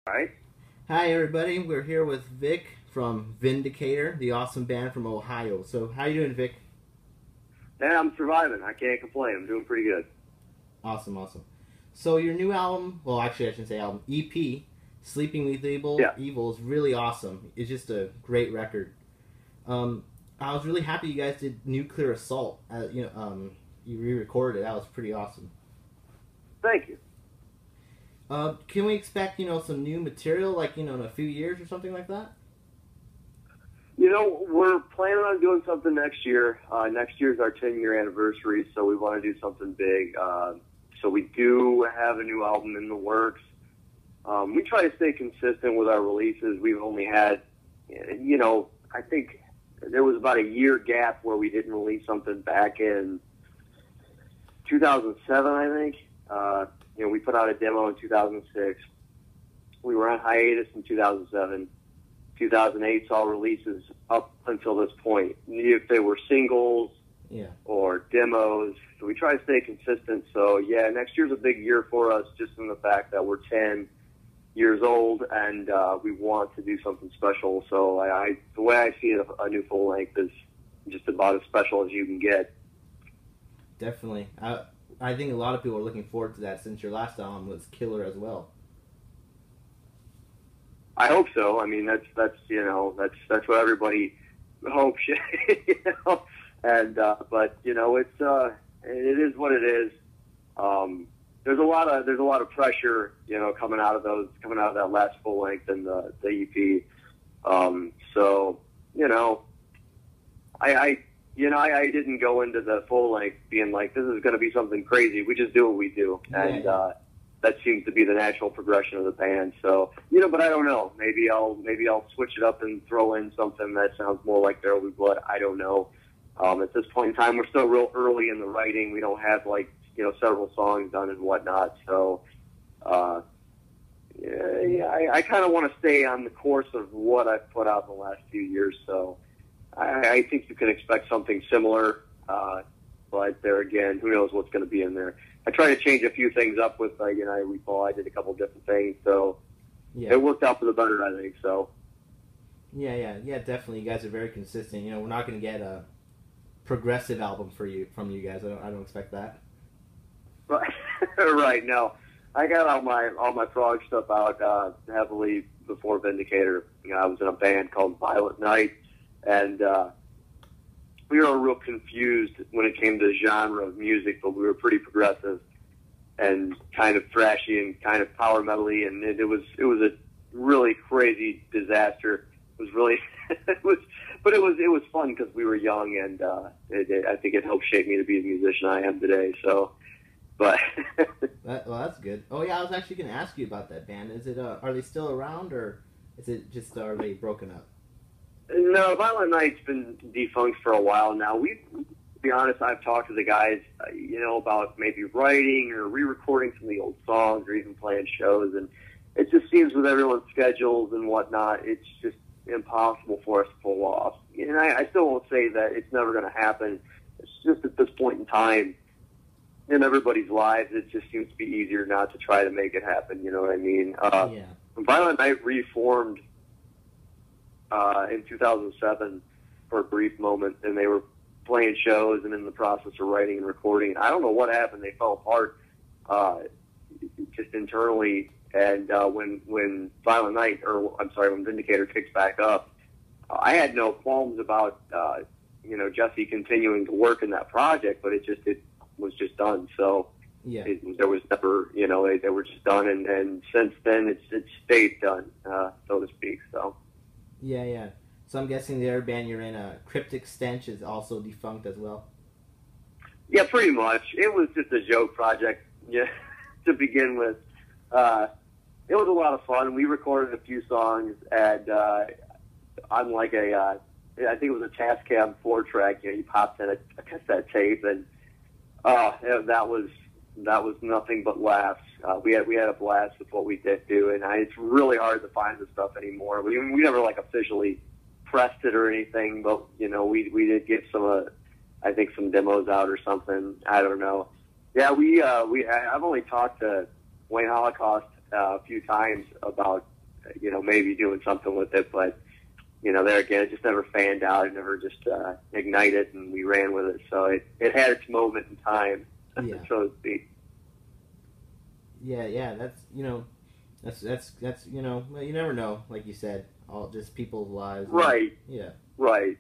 Right? Hi everybody, we're here with Vic from Vindicator, the awesome band from Ohio. So how you doing, Vic? Yeah, I'm surviving. I can't complain. I'm doing pretty good. Awesome. So your new album, well actually I shouldn't say album, EP, Sleeping with Evil is really awesome. It's just a great record. I was really happy you guys did Nuclear Assault. You re-recorded it. That was pretty awesome. Thank you. Can we expect, some new material, in a few years or something like that? We're planning on doing something next year. Next year's our 10-year anniversary, so we want to do something big. So we do have a new album in the works. We try to stay consistent with our releases. We've only had, I think there was about a year gap where we didn't release something back in 2007, I think. We put out a demo in 2006. We were on hiatus in 2007. 2008 saw releases up until this point. If they were singles or demos, so we try to stay consistent. So, next year's a big year for us just in the fact that we're 10 years old and we want to do something special. So the way I see it, a new full length is just about as special as you can get. Definitely. I think a lot of people are looking forward to that since your last album was killer as well. I hope so. I mean, that's what everybody hopes, And but it is what it is. There's a lot of pressure, coming out of that last full length and the EP. I didn't go into the full length being like, this is going to be something crazy. We just do what we do. And that seems to be the natural progression of the band. So, but I don't know. Maybe I'll switch it up and throw in something that sounds more like There Will Be Blood. I don't know. At this point in time, we're still real early in the writing. We don't have several songs done and whatnot. So, I kind of want to stay on the course of what I've put out in the last few years. So, I think you can expect something similar, but there again, who knows what's going to be in there. I try to change a few things up with, I recall I did a couple different things, so it worked out for the better, I think, so. Yeah, definitely. You guys are very consistent. We're not going to get a progressive album from you guys. I don't expect that. Right, right, no. I got all my prog stuff out heavily before Vindicator. I was in a band called Violent Night. And we were real confused when it came to genre of music, but we were pretty progressive and kind of thrashy and kind of power metal-y, and it was a really crazy disaster. It was really it was fun because we were young, and I think it helped shape me to be the musician I am today. So, but that's good. Oh yeah, I was actually going to ask you about that band. Is it are they still around, or is it just are they broken up? No, Violent Night's been defunct for a while now. To be honest, I've talked to the guys, about maybe writing or re-recording some of the old songs or even playing shows, and it just seems with everyone's schedules and whatnot, it's just impossible for us to pull off. And I still won't say that it's never going to happen. It's just at this point in time in everybody's lives, it just seems to be easier not to try to make it happen, you know what I mean? Violent Night reformed in 2007 for a brief moment, and they were playing shows and in the process of writing and recording. I don't know what happened. They fell apart just internally. And when Violent Night, when Vindicator kicks back up, I had no qualms about Jesse continuing to work in that project, but it was just done. So there was never, they were just done, and since then it's stayed done, so to speak. So. Yeah. So I'm guessing the other band you're in, Cryptic Stench, is also defunct as well? Yeah, pretty much. It was just a joke project to begin with. It was a lot of fun. We recorded a few songs, and on I think it was a Tascam 4-track, you popped in a cassette tape, and that was nothing but laughs. We had a blast with what we did do, and it's really hard to find the stuff anymore. We never officially pressed it or anything, but we did get some demos out or something. I don't know. Yeah, I've only talked to Wayne Holocaust a few times about maybe doing something with it, but there again, it just never fanned out. It never just ignited, and we ran with it. So it had its moment in time, so to speak. Yeah, that's well, you never know, like you said, all just people's lives. Right. Yeah. Right.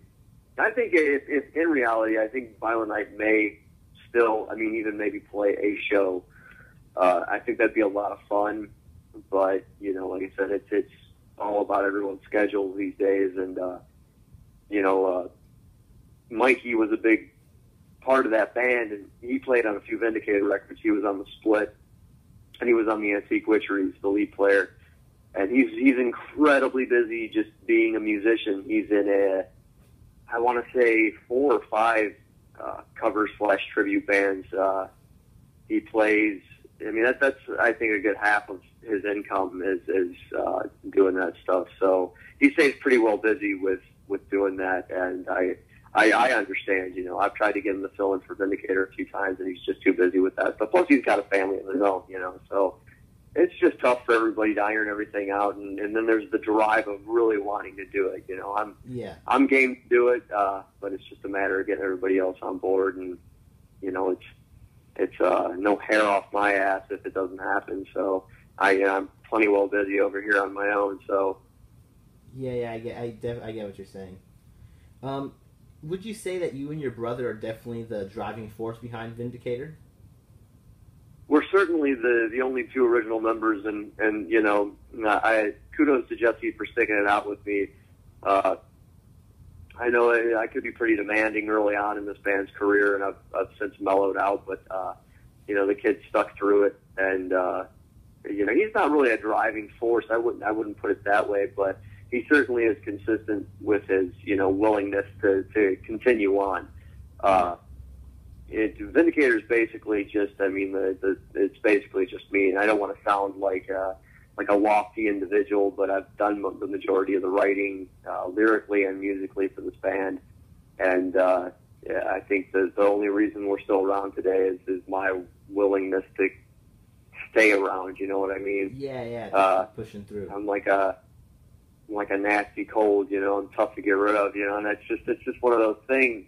I think if in reality, I think Violent Night may still, even maybe play a show. I think that'd be a lot of fun, but like I said, it's all about everyone's schedules these days, and Mikey was a big part of that band, and he played on a few Vindicator records. He was on the Split, and he was on the Antique Witcheries, the lead player, and he's incredibly busy just being a musician. He's in I want to say 4 or 5 cover/tribute bands. He plays. That's I think a good half of his income is doing that stuff. So he stays pretty well busy with doing that, and I understand. I've tried to get him to fill in for Vindicator a few times, and he's just too busy with that. But plus, he's got a family of his own. So it's just tough for everybody to iron everything out, and then there's the drive of really wanting to do it. I'm game to do it, but it's just a matter of getting everybody else on board, and it's no hair off my ass if it doesn't happen. So I'm plenty well busy over here on my own. So I get what you're saying. Would you say that you and your brother are definitely the driving force behind Vindicator? We're certainly the only 2 original members, and I kudos to Jesse for sticking it out with me. I know I could be pretty demanding early on in this band's career, and I've since mellowed out, but the kid stuck through it, and he's not really a driving force. I wouldn't put it that way, but he certainly is consistent with his willingness to continue on. Vindicator's basically just, it's basically just me, and I don't want to sound like a lofty individual, but I've done the majority of the writing, lyrically and musically for this band, and I think the only reason we're still around today is my willingness to stay around. You know what I mean? Yeah, pushing through. I'm like a nasty cold, I'm tough to get rid of, and it's just one of those things,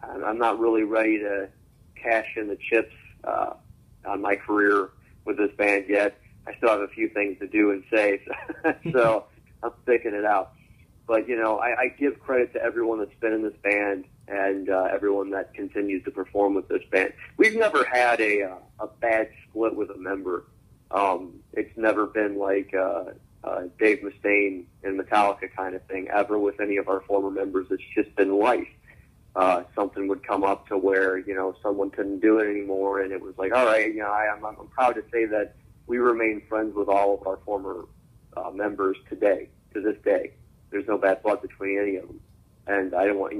I'm not really ready to cash in the chips on my career with this band yet. I still have a few things to do and say, so I'm sticking it out. But, I give credit to everyone that's been in this band and everyone that continues to perform with this band. We've never had a bad split with a member. It's never been like Dave Mustaine and Metallica kind of thing ever with any of our former members. It's just been life. Something would come up to where, someone couldn't do it anymore, and it was like, all right, I'm proud to say that we remain friends with all of our former members to this day. There's no bad blood between any of them. And I don't want,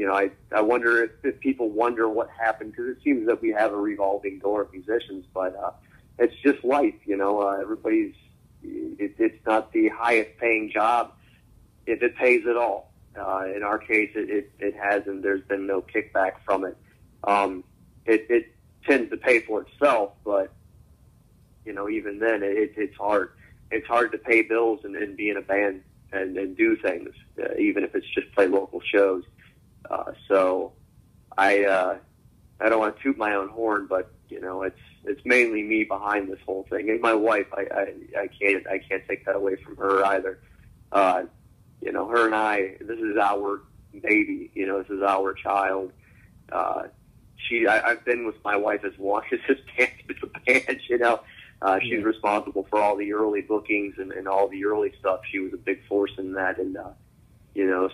I wonder if people wonder what happened, because it seems that we have a revolving door of musicians, but it's just life, everybody's, it's not the highest paying job if it pays at all. In our case, it has, and there's been no kickback from it. It tends to pay for itself, but, even then, it's hard. It's hard to pay bills and be in a band and do things, even if it's just play local shows. So I don't want to toot my own horn, but, it's mainly me behind this whole thing. And my wife, I can't take that away from her either. Her and I, this is our baby, this is our child. I've been with my wife as long as this band is a band, she's responsible for all the early bookings and all the early stuff. She was a big force in that. And,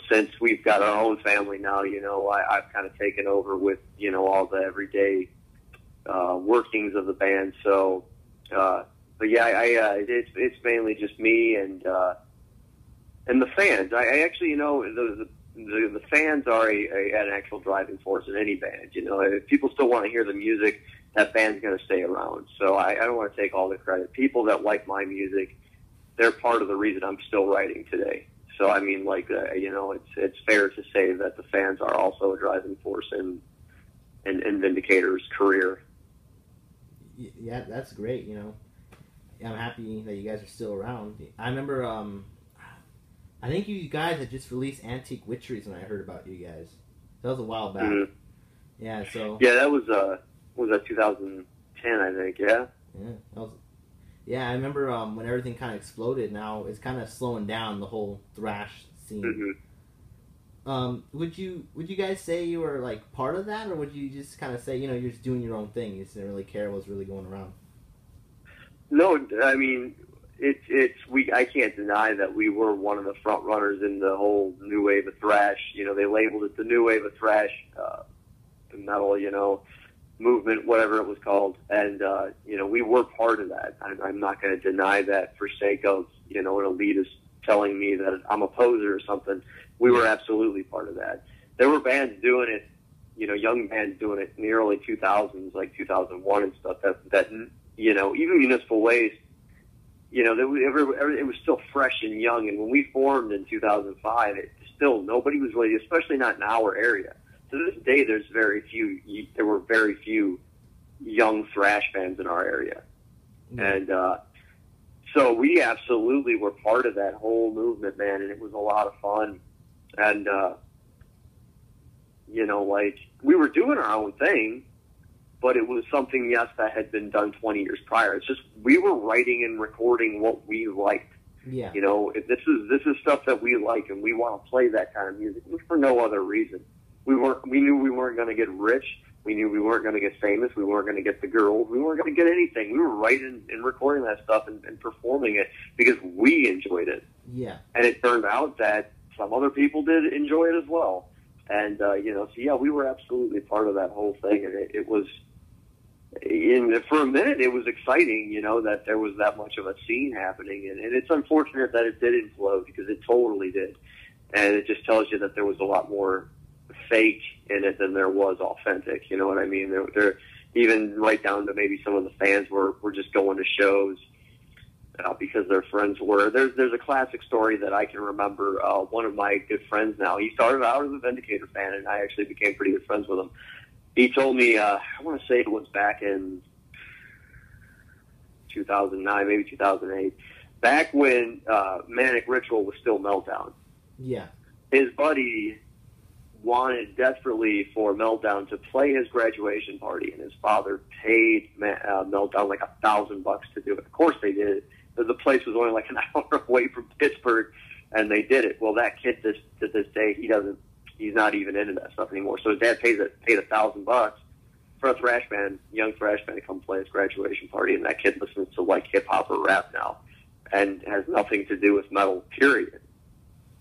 since we've got our own family now, I've kind of taken over with, all the everyday, workings of the band. So, but yeah, it's mainly just me and the fans. I actually, the fans are an actual driving force in any band. If people still want to hear the music, that band's going to stay around. So I don't want to take all the credit. People that like my music, they're part of the reason I'm still writing today. So it's fair to say that the fans are also a driving force in Vindicator's career. Yeah, that's great. I'm happy that you guys are still around. I remember, I think you guys had just released Antique Witcheries when I heard about you guys. That was a while back. Mm-hmm. Yeah, so... Yeah, that was that 2010, I think, yeah? Yeah, that was... Yeah, I remember when everything kind of exploded. Now it's kind of slowing down, the whole thrash scene. Mm-hmm. Would you guys say you were like part of that, or would you just kind of say, you know, you're just doing your own thing? You just didn't really care what was really going around. No, I mean, I can't deny that we were one of the front runners in the whole new wave of thrash. You know, they labeled it the new wave of thrash metal, you know, movement, whatever it was called. And, you know, we were part of that. I'm not going to deny that for sake of, you know, an elitist telling me that I'm a poser or something. We were absolutely part of that. There were bands doing it, you know, young bands doing it in the early 2000s, like 2001 and stuff, that you know, even Municipal Waste, you know, it was still fresh and young. And when we formed in 2005, nobody was really, especially not in our area. To this day, there were very few young thrash bands in our area. Mm-hmm. And so we absolutely were part of that whole movement, man, and it was a lot of fun. And, you know, like, we were doing our own thing, but it was something, yes, that had been done 20 years prior. It's just we were writing and recording what we liked. Yeah. You know, this is stuff that we like, and we want to play that kind of music for no other reason. We knew we weren't going to get rich. We knew we weren't going to get famous. We weren't going to get the girls. We weren't going to get anything. We were writing and recording that stuff and performing it because we enjoyed it. Yeah. And it turned out that some other people did enjoy it as well. And, you know, so yeah, we were absolutely part of that whole thing. And it was, for a minute, it was exciting, you know, that there was that much of a scene happening. And it's unfortunate that it did implode, because it totally did. And it just tells you that there was a lot more fake in it than there was authentic. You know what I mean? There even right down to maybe some of the fans were just going to shows because their friends were. There's a classic story that I can remember. One of my good friends now, he started out as a Vindicator fan, and I actually became pretty good friends with him. He told me, I want to say it was back in 2009, maybe 2008, back when Manic Ritual was still Meltdown. Yeah. His buddy wanted desperately for Meltdown to play his graduation party, and his father paid Meltdown like $1,000 to do it. Of course they did. The place was only like an hour away from Pittsburgh, and they did it. Well, that kid to this day, he's not even into that stuff anymore. So his dad paid $1,000 for a thrash band, young thrash band, to come play his graduation party, and that kid listens to like hip hop or rap now, and has nothing to do with metal, period.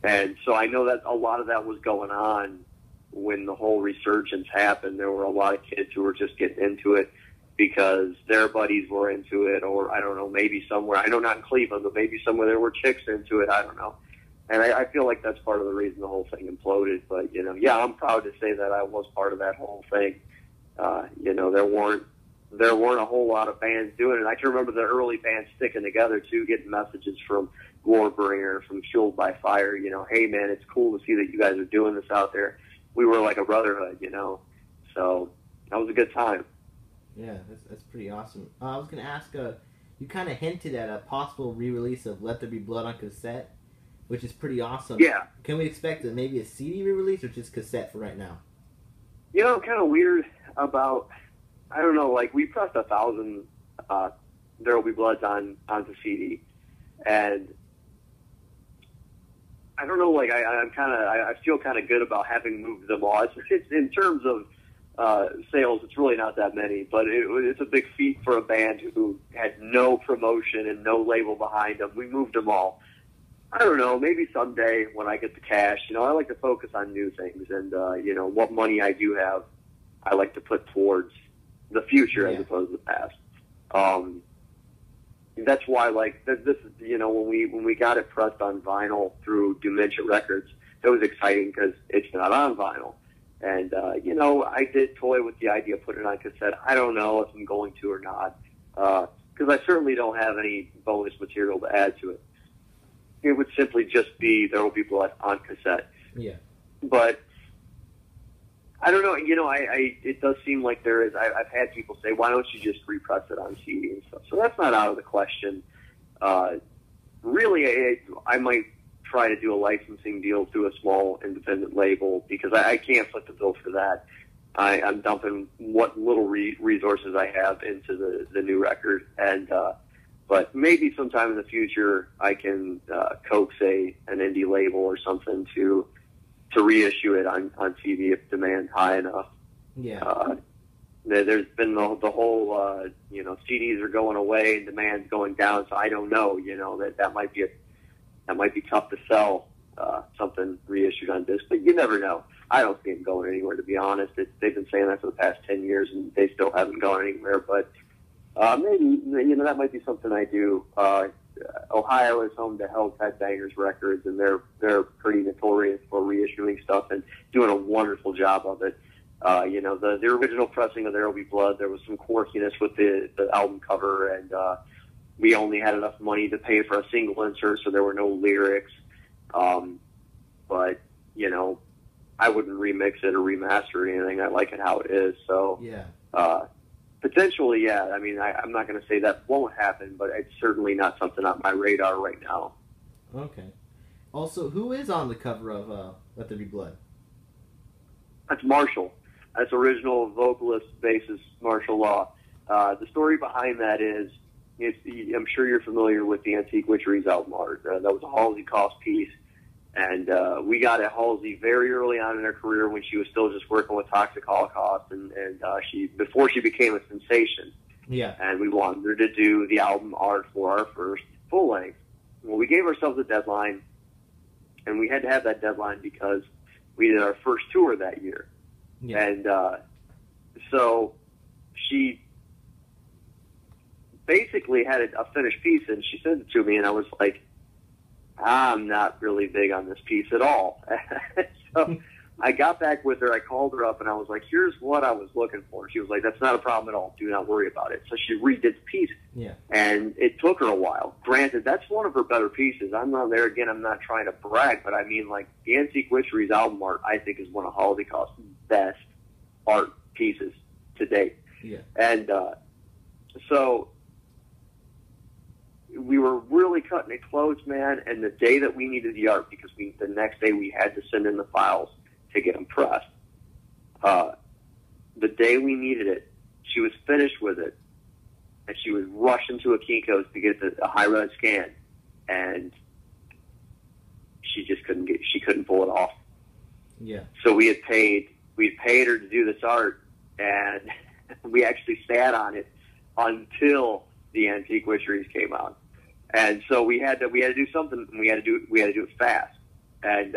And so I know that a lot of that was going on when the whole resurgence happened. There were a lot of kids who were just getting into it because their buddies were into it, or I don't know, maybe somewhere, I know not in Cleveland, but maybe somewhere there were chicks into it, I don't know. And I feel like that's part of the reason the whole thing imploded. But, you know, yeah, I'm proud to say that I was part of that whole thing. You know, there weren't a whole lot of bands doing it. I can remember the early bands sticking together, too, getting messages from Warbringer, from Fueled by Fire, you know, hey, man, it's cool to see that you guys are doing this out there. We were like a brotherhood, you know. So that was a good time. Yeah, that's pretty awesome. I was going to ask, you kind of hinted at a possible re-release of Let There Be Blood on cassette, which is pretty awesome. Yeah. Can we expect maybe a CD re-release or just cassette for right now? You know, I'm kind of weird about, I don't know, like we pressed 1,000 There Will Be Bloods onto CD, and I don't know, like I feel kind of good about having moved them all. It's in terms of sales, it's really not that many, but it's a big feat for a band who had no promotion and no label behind them. We moved them all. I don't know, maybe someday when I get the cash, you know, I like to focus on new things, and, you know, what money I do have, I like to put towards the future as opposed to the past. That's why, like, this is, you know, when we got it pressed on vinyl through Dementia Records, it was exciting because it's not on vinyl. And, you know, I did toy with the idea of putting it on cassette. I don't know if I'm going to or not, because I certainly don't have any bonus material to add to it. It would simply just be There Will Be Blood on cassette. Yeah. But I don't know. It does seem like there is. I've had people say, "Why don't you just repress it on CD and stuff?" So that's not out of the question. Really, I might try to do a licensing deal through a small independent label because I can't foot the bill for that. I'm dumping what little resources I have into the new record, and but maybe sometime in the future I can coax an indie label or something to reissue it on CD if demand's high enough. Yeah. There's been the whole CDs are going away and demand's going down, so I don't know. That might be tough to sell something reissued on disc, but you never know. I don't see them going anywhere, to be honest. They've been saying that for the past 10 years, and they still haven't gone anywhere. But maybe that might be something I do. Ohio is home to Hell's Headbangers Records, and they're pretty notorious for reissuing stuff and doing a wonderful job of it. The original pressing of There Will Be Blood, there was some quirkiness with the album cover, and we only had enough money to pay for a single insert, so there were no lyrics. But I wouldn't remix it or remaster or anything. I like it how it is. So yeah. Potentially, yeah. I mean, I'm not going to say that won't happen, but it's certainly not something on my radar right now. Okay. Also, who is on the cover of Let There Be Blood? That's Marshall. That's original vocalist, bassist Marshall Law. The story behind that is, I'm sure you're familiar with the Antique Witcheries album art. That was a Halsey Cost piece. And we got at Halsey very early on in her career when she was still just working with Toxic Holocaust, and before she became a sensation. Yeah. And we wanted her to do the album art for our first full length. Well, we gave ourselves a deadline, and we had to have that deadline because we did our first tour that year. Yeah. And so she basically had a finished piece, and she sent it to me, and I was like, I'm not really big on this piece at all. So I got back with her. I called her up, and I was like, here's what I was looking for. She was like, that's not a problem at all. Do not worry about it. So she redid the piece. Yeah. And it took her a while. Granted, that's one of her better pieces. I'm not there again. I'm not trying to brag, but I mean, like, the Antique Witcheries album art, I think, is one of Halsey Cost's best art pieces to date. Yeah. And so we were really cutting it close, man, and the day that we needed the art, because the next day we had to send in the files to get them pressed, the day we needed it, she was finished with it, and she was rushing to a Kinko's to get a high-res scan, and she couldn't pull it off. Yeah. So we paid her to do this art, and we actually sat on it until the Antique Witcheries came out. And so we had to do something, and we had to do it fast. And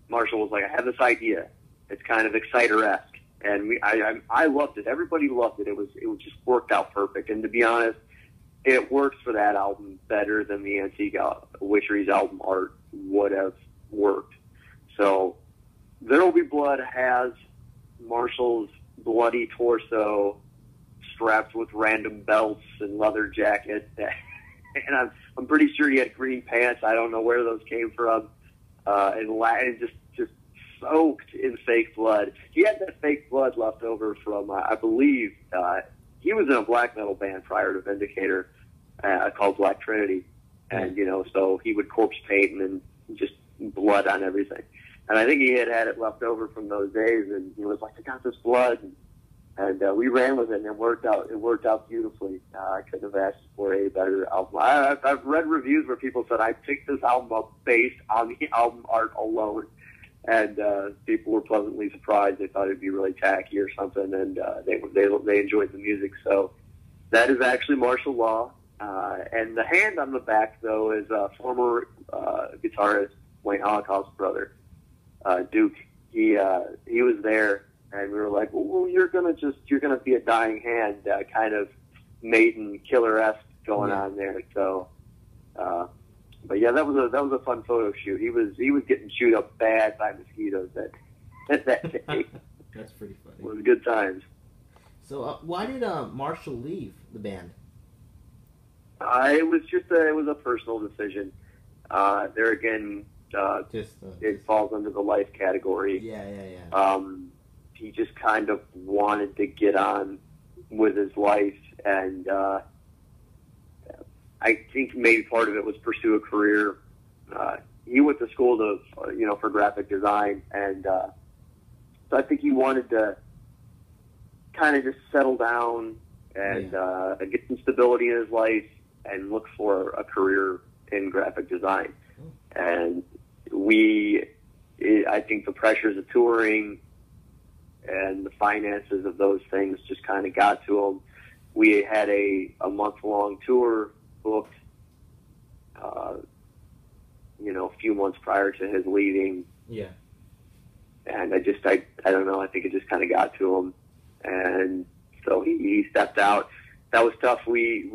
Marshall was like, I have this idea. It's kind of Exciter-esque, and I loved it. Everybody loved it. It just worked out perfect. And to be honest, it works for that album better than the Antique Witcheries album art would have worked. So There Will Be Blood has Marshall's bloody torso strapped with random belts and leather jacket. And I'm pretty sure he had green pants. I don't know where those came from. And just soaked in fake blood. He had that fake blood left over from, I believe, he was in a black metal band prior to Vindicator called Black Trinity. And, so he would corpse paint and then just blood on everything. And I think he had it left over from those days, and he was like, I got this blood. And we ran with it, and it worked out beautifully. I couldn't have asked for a better album. I've read reviews where people said I picked this album up based on the album art alone, and people were pleasantly surprised. They thought it'd be really tacky or something, and they enjoyed the music. So that is actually Marshall Law. And the hand on the back, though, is former guitarist Wayne Holocaust's brother, Duke. He was there. And we were like, well, you're gonna be a dying hand, kind of Maiden Killer-esque going on there. So, but yeah, that was a fun photo shoot. He was getting chewed up bad by mosquitoes that day. That's pretty funny. It was good times. So, why did Marshall leave the band? It was a personal decision. There again, it falls under the life category. Yeah. he just kind of wanted to get on with his life, and I think maybe part of it was pursue a career. He went to school for graphic design, and so I think he wanted to kind of just settle down and get some stability in his life and look for a career in graphic design. And I think the pressures of touring and the finances of those things just kind of got to him. We had a month-long tour booked, a few months prior to his leaving. Yeah. And I don't know, I think it just kind of got to him. And so he stepped out. That was tough. We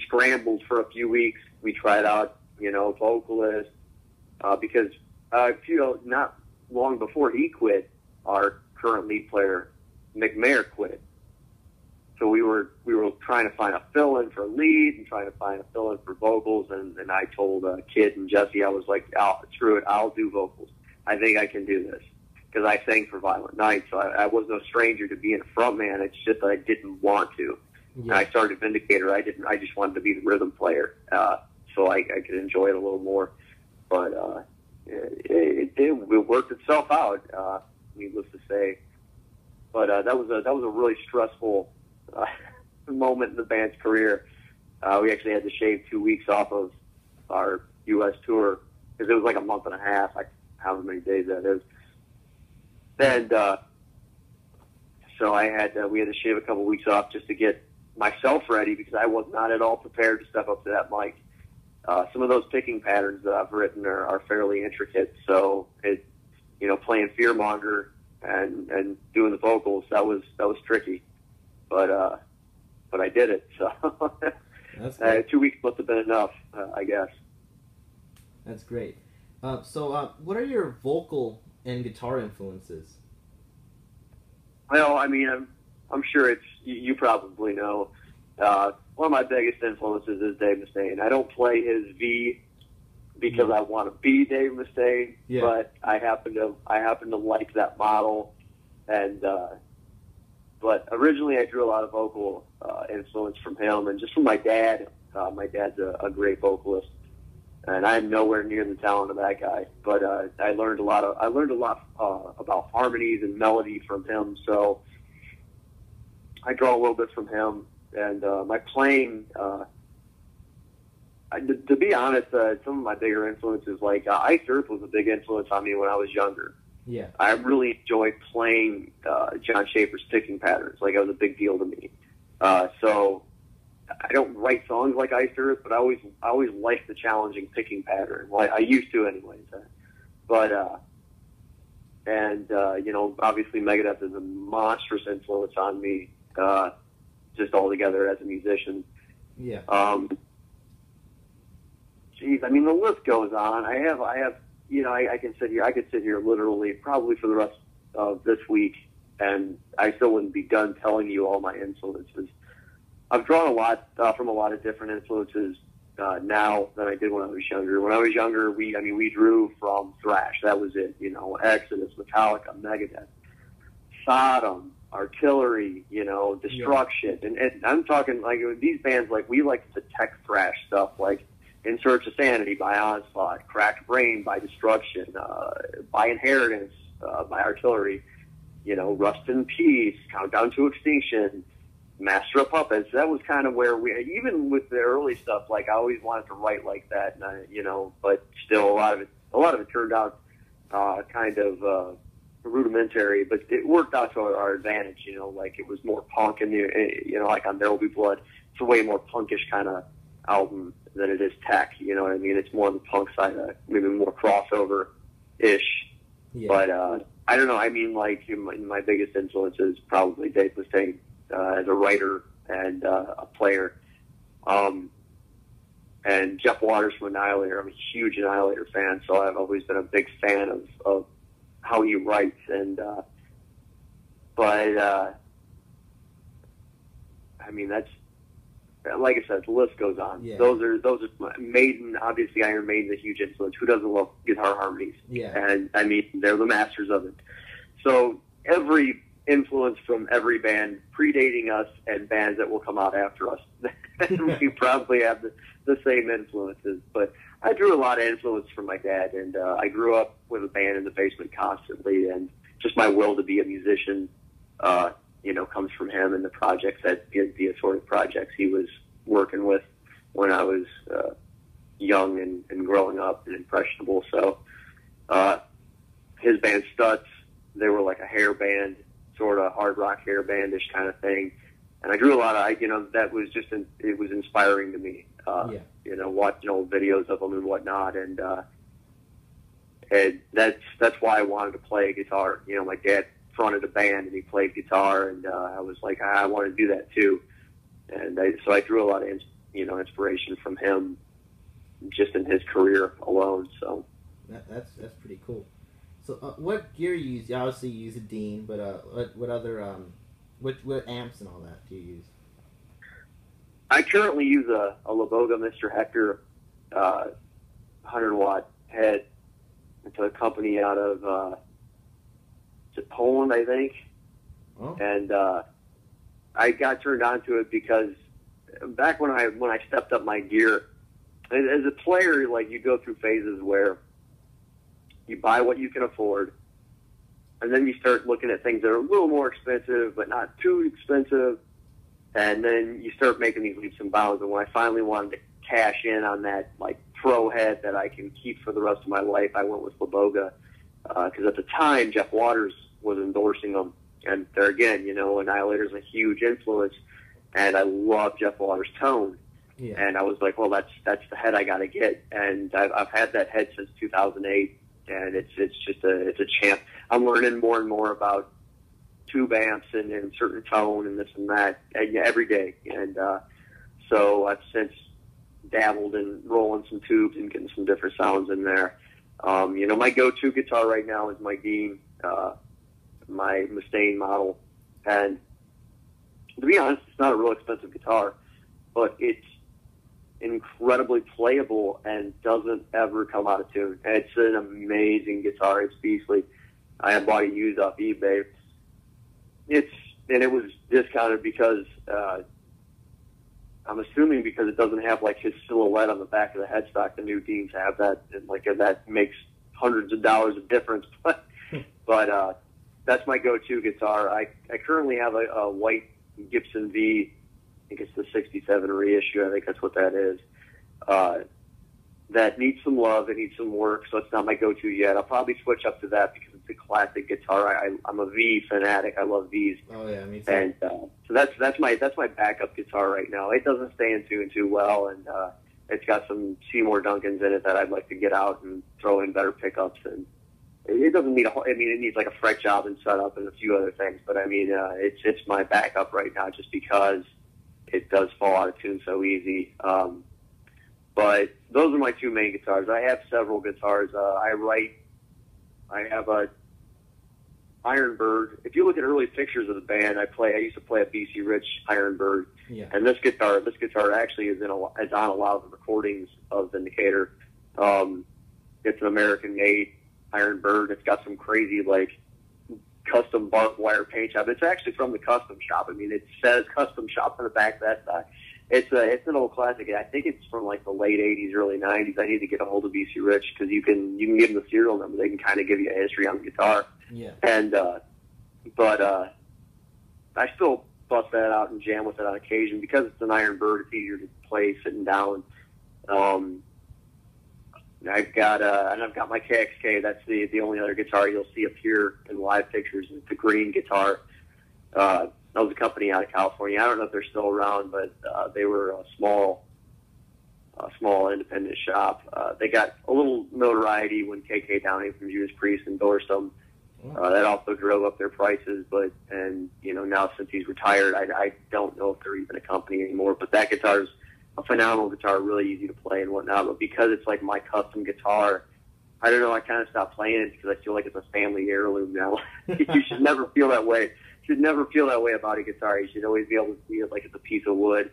scrambled for a few weeks. We tried out, vocalist, because not long before he quit, our current lead player, McMayer, quit. So we were trying to find a fill-in for lead and trying to find a fill-in for vocals, and I told Kid and Jesse, I was like, screw it, I'll do vocals. I think I can do this. Because I sang for Violent Night, so I was no stranger to being a frontman. It's just that I didn't want to. Yeah. And I started Vindicator. I just wanted to be the rhythm player, so I could enjoy it a little more. But it worked itself out, needless to say. But that was a really stressful moment in the band's career. We actually had to shave 2 weeks off of our U.S. tour because it was like a month and a half. However many days that is. And so we had to shave a couple weeks off just to get myself ready because I was not at all prepared to step up to that mic. Some of those picking patterns that I've written are fairly intricate, so playing Fearmonger and doing the vocals, that was tricky, but I did it. So that's 2 weeks must have been enough, I guess. That's great. So what are your vocal and guitar influences? Well, I mean, I'm sure you probably know. One of my biggest influences is Dave Mustaine. I don't play his V because I want to be Dave Mustaine, but I happen to like that model. And but originally I drew a lot of vocal influence from him and just from my dad. My dad's a great vocalist. And I'm nowhere near the talent of that guy, but I learned a lot about harmonies and melody from him. So I draw a little bit from him, and my playing. To be honest, some of my bigger influences, like Ice Earth, was a big influence on me when I was younger. Yeah, I really enjoyed playing John Schaefer's picking patterns. Like, it was a big deal to me. So I don't write songs like Ice Earth, but I always liked the challenging picking pattern. Well, I used to anyways. But obviously Megadeth is a monstrous influence on me, just altogether as a musician. Yeah. I mean, the list goes on. I could sit here literally probably for the rest of this week, and I still wouldn't be done telling you all my influences. I've drawn a lot from a lot of different influences now than I did when I was younger. When I was younger, we drew from thrash. That was it. Exodus, Metallica, Megadeth, Sodom, Artillery, Destruction, and I'm talking like these bands. Like, we like the tech thrash stuff, like In Search of Sanity by Onslaught, Cracked Brain by Destruction, by Inheritance by Artillery, Rust in Peace, Countdown to Extinction, Master of Puppets. That was kind of where even with the early stuff, like, I always wanted to write like that, and but still a lot of it turned out kind of rudimentary, but it worked out to our advantage. Like, it was more punk, and like on There Will Be Blood, it's a way more punkish kind of album than it is tech. You know what I mean? It's more on the punk side, maybe more crossover ish. Yeah. But I don't know. I mean, like, my biggest influence is probably Dave Mustaine. As a writer and a player. And Jeff Waters from Annihilator. I'm a huge Annihilator fan, so I've always been a big fan of how he writes. And I mean, that's, like I said, the list goes on. Yeah. Those are Maiden. Obviously, Iron Maiden's a huge influence. Who doesn't love guitar harmonies? Yeah. And I mean, they're the masters of it. So every influence from every band predating us and bands that will come out after us. We probably have the same influences, but I drew a lot of influence from my dad, and I grew up with a band in the basement constantly, and just my will to be a musician, comes from him and the projects the assorted projects he was working with when I was young and growing up and impressionable. So his band Stutz, they were like a hair band, sort of hard rock hair bandish kind of thing. And I drew a lot of, that was just, it was inspiring to me, watching old videos of them and whatnot. And that's why I wanted to play guitar. My dad fronted a band and he played guitar, and I was like, I want to do that too. And so I drew a lot of, inspiration from him just in his career alone. So that's pretty cool. So what gear you use? You obviously use a Dean, but what other what amps and all that do you use? I currently use a Laboga Mr. Hector 100-watt head. It's a company out of Poland, I think. Oh. And I got turned on to it because back when I stepped up my gear, as a player, you go through phases where you buy what you can afford, and then you start looking at things that are a little more expensive, but not too expensive, and then you start making these leaps and bounds. And when I finally wanted to cash in on that, pro head that I can keep for the rest of my life, I went with Laboga, because at the time, Jeff Waters was endorsing them. And there again, Annihilator's a huge influence, and I love Jeff Waters' tone. Yeah. And I was like, well, that's the head I got to get. And I've had that head since 2008. And it's a champ. I'm learning more and more about tube amps and certain tone and this and that every day. And so I've since dabbled in rolling some tubes and getting some different sounds in there. My go-to guitar right now is my Dean, my Mustaine model. And to be honest, it's not a real expensive guitar, but it's incredibly playable and doesn't ever come out of tune. It's an amazing guitar. It's beastly. I bought it used off eBay. It was discounted because I'm assuming because it doesn't have his silhouette on the back of the headstock. The new Deans have that, and that makes hundreds of dollars of difference. But that's my go-to guitar. I currently have a white Gibson V. I think it's the 67 reissue. I think that's what that is. That needs some love. It needs some work, so it's not my go-to yet. I'll probably switch up to that because it's a classic guitar. I'm a V fanatic. I love Vs. Oh yeah, me too. And so that's my backup guitar right now. It doesn't stay in tune too well, and it's got some Seymour Duncans in it that I'd like to get out and throw in better pickups. And it doesn't need it needs a fret job and setup and a few other things. But it's my backup right now just because it does fall out of tune so easy. But those are my two main guitars. I have several guitars. I have a Iron Bird. If you look at early pictures of the band, I used to play a BC Rich Iron Bird. Yeah. And this guitar actually is on a lot of the recordings of Vindicator. It's an American-made Iron Bird. It's got some crazy custom barbed wire paint job. It's actually from the custom shop. It says custom shop on the back of that side. It's an old classic. I think it's from the late 80s, early 90s. I need to get a hold of BC Rich because you can give them the serial number. They can kind of give you a history on the guitar. Yeah. And but I still bust that out and jam with it on occasion because it's an Iron Bird. It's easier to play sitting down. I've got my KXK. That's the only other guitar you'll see appear in live pictures. It's a green guitar. That was a company out of California. I don't know if they're still around, but they were a small independent shop. They got a little notoriety when KK Downey from Judas Priest endorsed them. That also drove up their prices, now since he's retired, I don't know if they're even a company anymore. But that guitar is a phenomenal guitar, really easy to play and whatnot. But because it's my custom guitar, I don't know, I kind of stopped playing it because I feel like it's a family heirloom now. You should never feel that way. You should never feel that way about a guitar. You should always be able to see it like it's a piece of wood.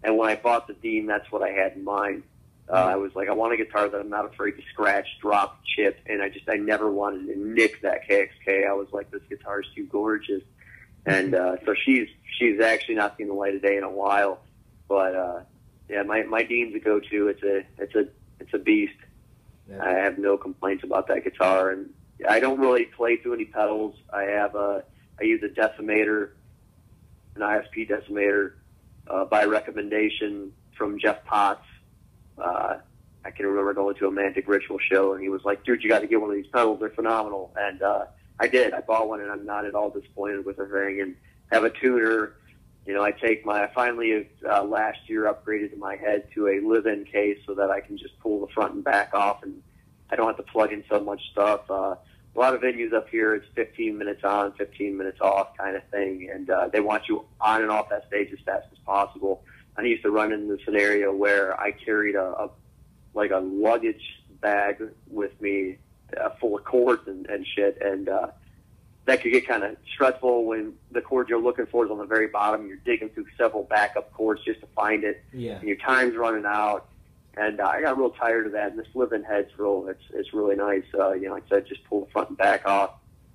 And when I bought the Dean, that's what I had in mind. I was like, I want a guitar that I'm not afraid to scratch, drop, chip, and I never wanted to nick that KXK. I was like, this guitar is too gorgeous. And so she's actually not seen the light of day in a while. But yeah, my Dean's a go-to. It's a beast. Yeah. I have no complaints about that guitar, and I don't really play too many pedals. I use a decimator, an ISP decimator, by recommendation from Jeff Potts. I can remember going to a Mantic Ritual show, and he was like, "Dude, you got to get one of these pedals. They're phenomenal." And I did. I bought one, and I'm not at all disappointed with the thing. And have a tuner. You know, I finally last year upgraded my head to a live-in case so that I can just pull the front and back off, and I don't have to plug in so much stuff. A lot of venues up here, it's 15 minutes on, 15 minutes off kind of thing, and they want you on and off that stage as fast as possible. I used to run into the scenario where I carried a luggage bag with me full of cords and shit, and that could get kind of stressful when the chord you're looking for is on the very bottom. You're digging through several backup chords just to find it. Yeah. And your time's running out. And I got real tired of that. And this live-in head's it's really nice. You know, like I said, just pull the front and back off.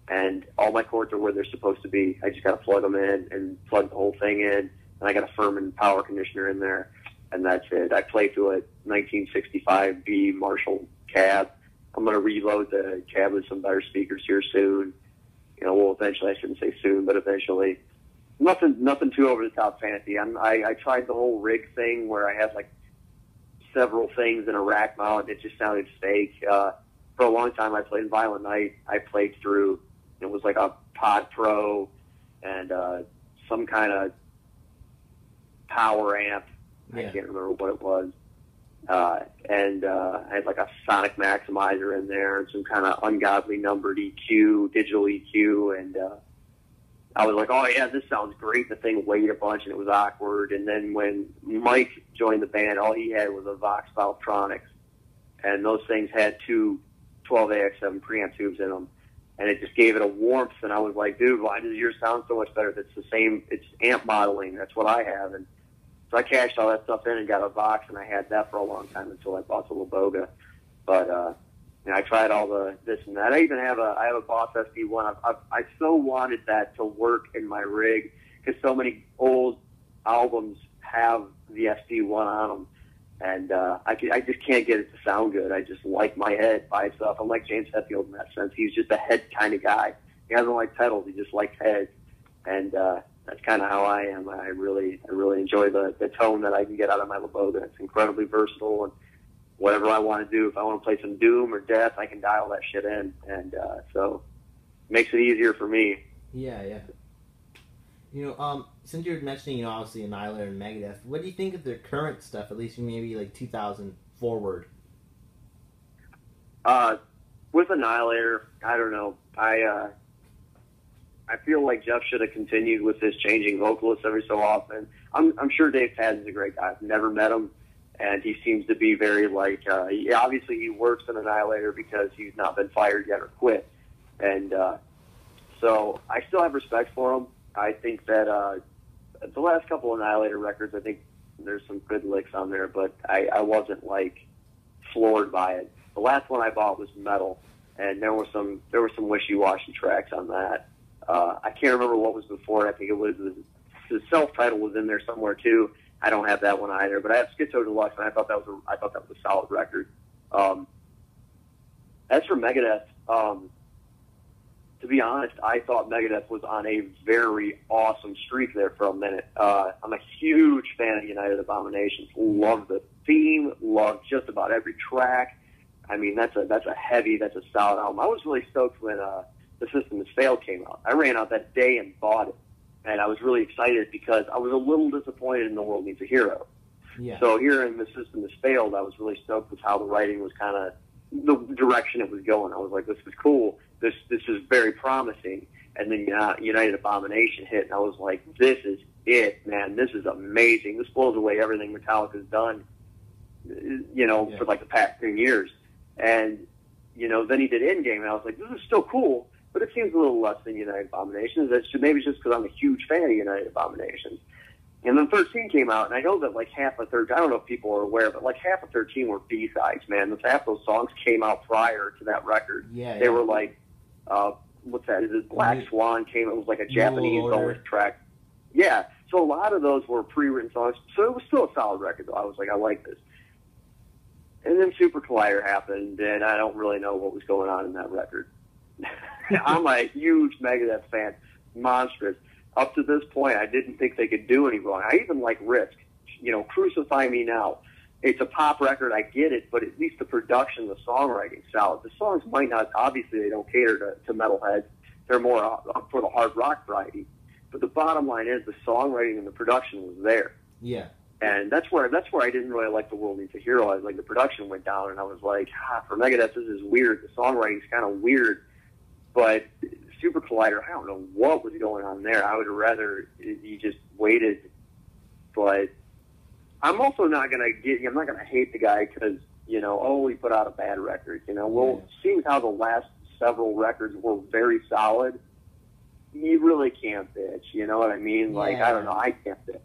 And all my chords are where they're supposed to be. I just got to plug them in and plug the whole thing in. And I got a Furman power conditioner in there. And that's it. I play through a 1965 B Marshall cab. I'm going to reload the cab with some better speakers here soon. You know, well, eventually, I shouldn't say soon, but eventually. Nothing too over the top fancy. I tried the whole rig thing where I had like several things in a rack mount. It just sounded fake. For a long time, I played Violent Night. I played through, it was like a Pod Pro and some kind of power amp. Yeah. I can't remember what it was. And I had like a sonic maximizer in there and some kind of ungodly numbered EQ, digital EQ, and I was like, oh yeah, this sounds great. The thing weighed a bunch and it was awkward. And then when Mike joined the band, all he had was a Vox Valvetronics, and those things had two 12AX7 preamp tubes in them, and it just gave it a warmth. And I was like, dude, why does yours sound so much better? It's the same. It's amp modeling. That's what I have. And so I cashed all that stuff in and got a Vox, and I had that for a long time until I bought the Laboga. But you know, I tried all the this and that. I even have a Boss SD1. I so wanted that to work in my rig because so many old albums have the SD1 on them, and I just can't get it to sound good. I just like my head by itself. I'm like James Hetfield in that sense. He's just a head kind of guy. He doesn't like pedals. He just likes heads, and that's kind of how I am. I really enjoy the tone that I can get out of my Laboga. It's incredibly versatile, and whatever I want to do, if I want to play some Doom or Death, I can dial that shit in, and so it makes it easier for me. Yeah. You know, since you're mentioning, you know, obviously Annihilator and Megadeth, what do you think of their current stuff, at least maybe like 2000 forward? With Annihilator, I don't know. I feel like Jeff should have continued with his changing vocalists every so often. I'm sure Dave Paz is a great guy. I've never met him, and he seems to be very like. Obviously, he works in Annihilator because he's not been fired yet or quit, and so I still have respect for him. I think that the last couple of Annihilator records, I think there's some good licks on there, but I wasn't like floored by it. The last one I bought was Metal, and there were some wishy-washy tracks on that. I can't remember what was before. I think it was the self-title was in there somewhere too. I don't have that one either, but I have Schizo Deluxe, and I thought that was a solid record. As for Megadeth, to be honest, I thought Megadeth was on a very awesome streak there for a minute. I'm a huge fan of United Abominations. Love the theme. Love just about every track. I mean, that's a solid album. I was really stoked when The System Has Failed came out. I ran out that day and bought it, and I was really excited because I was a little disappointed in The World Needs a Hero. Yeah. So here in The System Has Failed, I was really stoked with how the writing was kind of the direction it was going. I was like, this is cool. This is very promising. And then United Abomination hit, and I was like, this is it, man. This is amazing. This blows away everything Metallica's done, for like the past 10 years. And, then he did Endgame, and I was like, this is still cool, but it seems a little less than United Abominations. Maybe it's just because I'm a huge fan of United Abominations. And then 13 came out, and I know that like half of 13, I don't know if people are aware, but like half of 13 were B-sides, man. Half those songs came out prior to that record. Yeah, they were like what's that? Is it Black Swan came? It was like a Japanese bonus track. Yeah. So a lot of those were pre-written songs. So it was still a solid record, though. I was like, I like this. And then Super Collider happened, and I don't really know what was going on in that record. I'm a huge Megadeth fan, monstrous. Up to this point, I didn't think they could do any wrong. I even like Risk. You know, Crucify Me Now. It's a pop record, I get it, but at least the production, the songwriting's solid. The songs might not, obviously they don't cater to metalheads. They're more for the hard rock variety. But the bottom line is the songwriting and the production was there. Yeah. And that's where I didn't really like The World Needs a Hero. I was like, the production went down, and I was like, for Megadeth, this is weird. The songwriting's kind of weird. But Super Collider, I don't know what was going on there. I would have rather you just waited. But I'm also not going to hate the guy because, you know, oh, he put out a bad record. You know, well, seeing how the last several records were very solid, you really can't bitch. You know what I mean? Yeah. Like, I don't know. I can't bitch.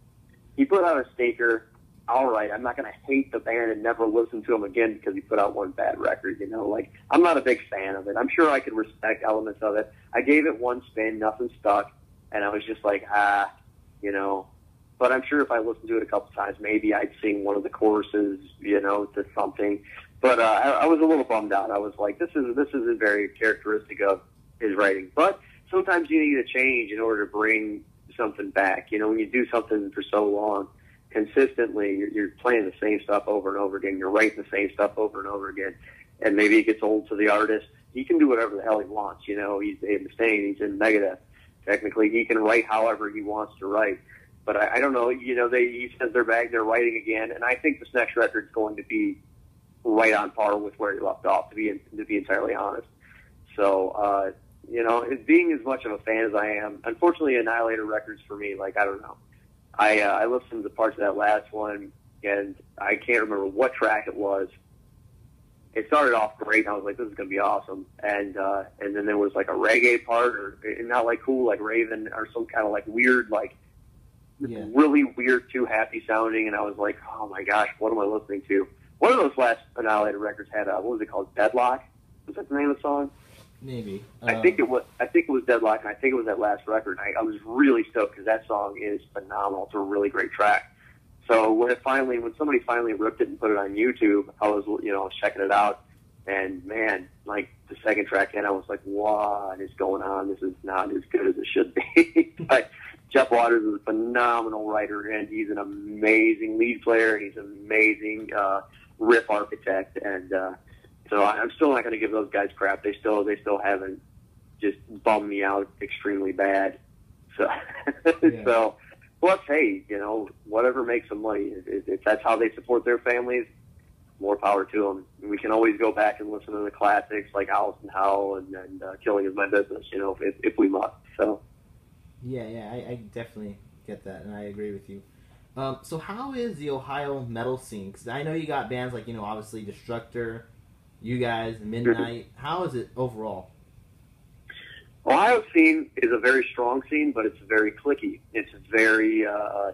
He put out a Staker. All right, I'm not going to hate the band and never listen to him again because he put out one bad record, you know. Like, I'm not a big fan of it. I'm sure I could respect elements of it. I gave it one spin, nothing stuck, and I was just like, you know. But I'm sure if I listened to it a couple times, maybe I'd sing one of the choruses, you know, to something. But I was a little bummed out. I was like, this isn't very characteristic of his writing. But sometimes you need a change in order to bring something back. You know, when you do something for so long, consistently, you're playing the same stuff over and over again. You're writing the same stuff over and over again. And maybe it gets old to the artist. He can do whatever the hell he wants. You know, he's Dave Mustaine. He's in Megadeth. Technically, he can write however he wants to write. But I don't know. You know, he sent their bag. They're writing again. And I think this next record's going to be right on par with where he left off, to be entirely honest. So, you know, being as much of a fan as I am, unfortunately, Annihilator records for me, like, I don't know. I listened to parts of that last one, and I can't remember what track it was. It started off great, and I was like, this is going to be awesome. And then there was, like, a reggae part, or not, like, cool, like Raven, or some kind of, like, weird, like, really weird, too happy sounding, and I was like, oh, my gosh, what am I listening to? One of those last Annihilator records had, what was it called, Deadlock? Was that the name of the song? Maybe. I think it was Deadlock, and I think it was that last record. I was really stoked because that song is phenomenal. It's a really great track. So when somebody finally ripped it and put it on YouTube, I was checking it out, and man, like the second track in, I was like, what is going on? This is not as good as it should be. But Jeff Waters is a phenomenal writer, and he's an amazing lead player, and he's an amazing riff architect, and so I'm still not going to give those guys crap. They still haven't just bummed me out extremely bad. So, so plus, hey, you know, whatever makes them money. If that's how they support their families, more power to them. We can always go back and listen to the classics like Alice in Hell and Killing Is My Business, you know, if we must. So. Yeah, I definitely get that, and I agree with you. So how is the Ohio metal scene? Because I know you got bands like, you know, obviously Destructor, you guys, Midnight. How is it overall? Ohio scene is a very strong scene, but it's very cliquey. It's very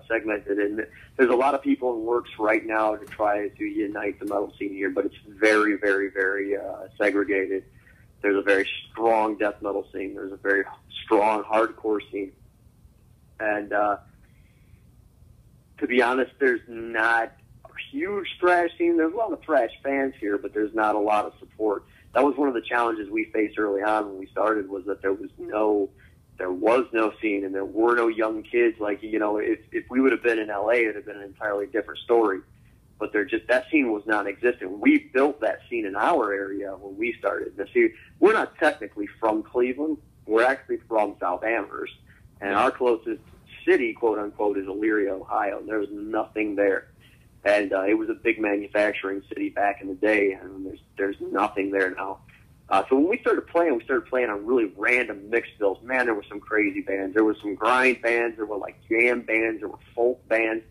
segmented, and there's a lot of people in works right now to try to unite the metal scene here, but it's very, very, very segregated. There's a very strong death metal scene. There's a very strong hardcore scene. And to be honest, there's not huge thrash scene. There's a lot of thrash fans here, but there's not a lot of support. That was one of the challenges we faced early on when we started, was that there was no scene, and there were no young kids. Like, you know, if we would have been in LA, it would have been an entirely different story. But that scene was non-existent. We built that scene in our area when we started. Now, see, we're not technically from Cleveland. We're actually from South Amherst, and our closest city, quote unquote, is Elyria, Ohio. There's nothing there. And it was a big manufacturing city back in the day, and there's nothing there now. So when we started playing on really random mixed bills. Man, there were some crazy bands. There were some grind bands. There were like jam bands. There were folk bands.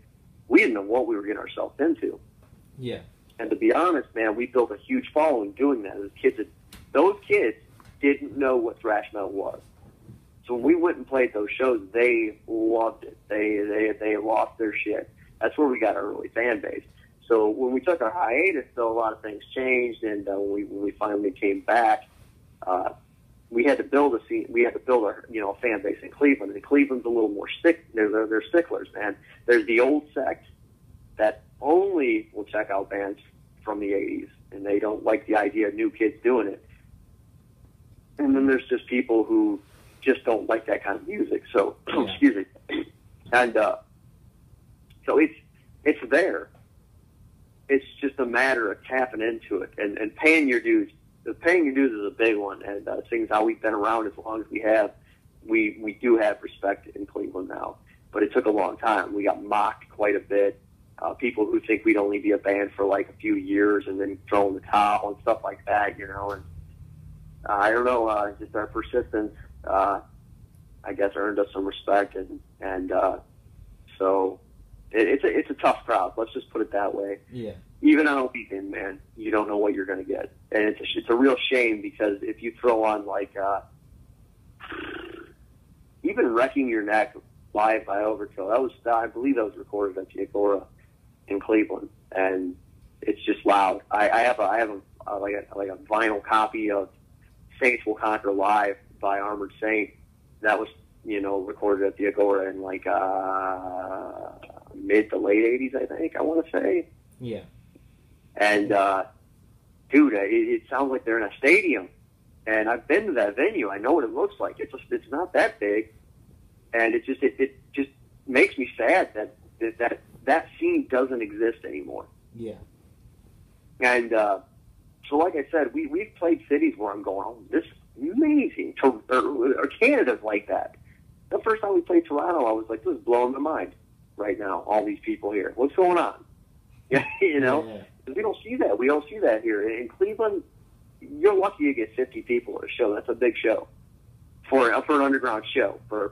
We didn't know what we were getting ourselves into. Yeah. And to be honest, man, we built a huge following doing that. Those kids didn't know what thrash metal was. So when we went and played those shows, they loved it. They lost their shit. That's where we got our early fan base. So when we took our hiatus, though, a lot of things changed, and when we finally came back, we had to build a scene. We had to build a a fan base in Cleveland. And Cleveland's a little more they're sticklers, man. There's the old sect that only will check out bands from the '80s, and they don't like the idea of new kids doing it. And then there's just people who just don't like that kind of music. So excuse me. And so it's there. It's just a matter of tapping into it and paying your dues. Paying your dues is a big one, and seeing as how we've been around as long as we have, we do have respect in Cleveland now. But it took a long time. We got mocked quite a bit. People who think we'd only be a band for like a few years and then throw in the towel and stuff like that, And I don't know, just our persistence, I guess, earned us some respect, and so it's a tough crowd. Let's just put it that way. Yeah. Even on a weekend, man, you don't know what you're going to get, and it's a real shame because if you throw on like even Wrecking Your Neck live by Overkill, I believe that was recorded at the Agora in Cleveland, and it's just loud. I have a vinyl copy of Saints Will Conquer Live by Armored Saint that was recorded at the Agora in like mid to late '80s, I think. I want to say. Yeah. And dude, it sounds like they're in a stadium. And I've been to that venue. I know what it looks like. It's not that big, and it just makes me sad that scene doesn't exist anymore. Yeah. And so, like I said, we've played cities where I'm going, oh, this is amazing. Or Canada's like that. The first time we played Toronto, I was like, this is blowing my mind right now. All these people here. What's going on? Yeah, Yeah. We don't see that. We don't see that here in Cleveland. You're lucky you get 50 people at a show. That's a big show for an underground show for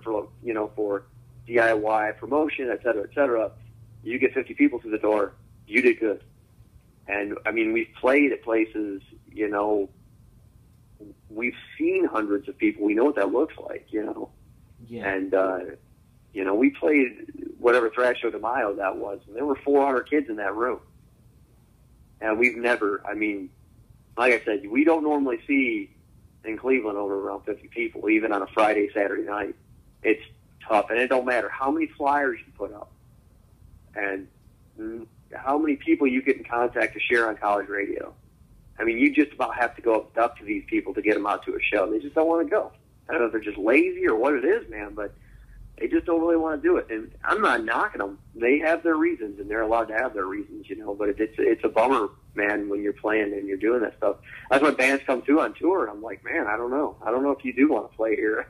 DIY promotion, et cetera. You get 50 people through the door, you did good. And I mean, we've played at places, we've seen hundreds of people. We know what that looks like, Yeah. And we played whatever Thrash Show de Mayo that was, and there were 400 kids in that room. And we've never, like I said, we don't normally see in Cleveland over around 50 people, even on a Friday, Saturday night. It's tough, and it don't matter how many flyers you put up and how many people you get in contact to share on college radio. You just about have to go up to these people to get them out to a show. They just don't want to go. I don't know if they're just lazy or what it is, man, but they just don't really want to do it. And I'm not knocking them. They have their reasons, and they're allowed to have their reasons, but it's a bummer, man, when you're playing and you're doing that stuff. That's what bands come to on tour, and I'm like, man, I don't know. I don't know if you do want to play here.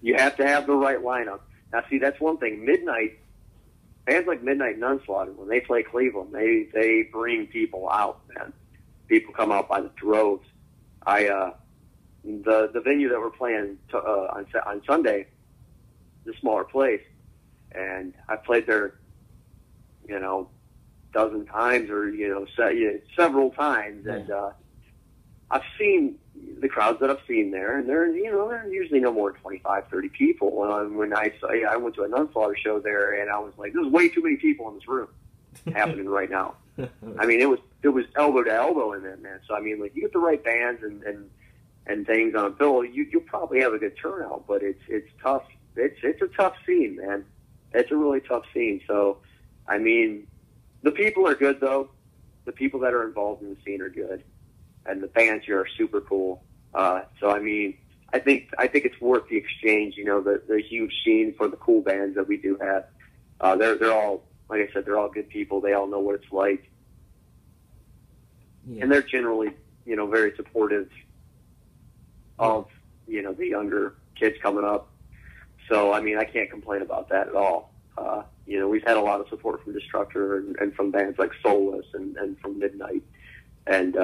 You have to have the right lineup. Now, see, that's one thing. Bands like Midnight and Unslaughtered, when they play Cleveland, they bring people out, man. People come out by the droves. The venue that we're playing on Sunday, the smaller place, and I played there, dozen times or several times, and I've seen the crowds that I've seen there, and they're usually no more than 25, 30 people. When I went to an Unslaughter show there, and I was like, there's way too many people in this room happening right now. It was elbow to elbow in there, man. So you get the right bands and things on a bill, you'll probably have a good turnout, but it's tough. It's a tough scene, man. It's a really tough scene. So, the people are good, though. The people that are involved in the scene are good, and the bands here are super cool. So, I think it's worth the exchange. The huge scene for the cool bands that we do have. They're all, like I said, they're all good people. They all know what it's like, and they're generally, very supportive of the younger kids coming up. So, I can't complain about that at all. We've had a lot of support from Destructor and from bands like Soulless and from Midnight. And,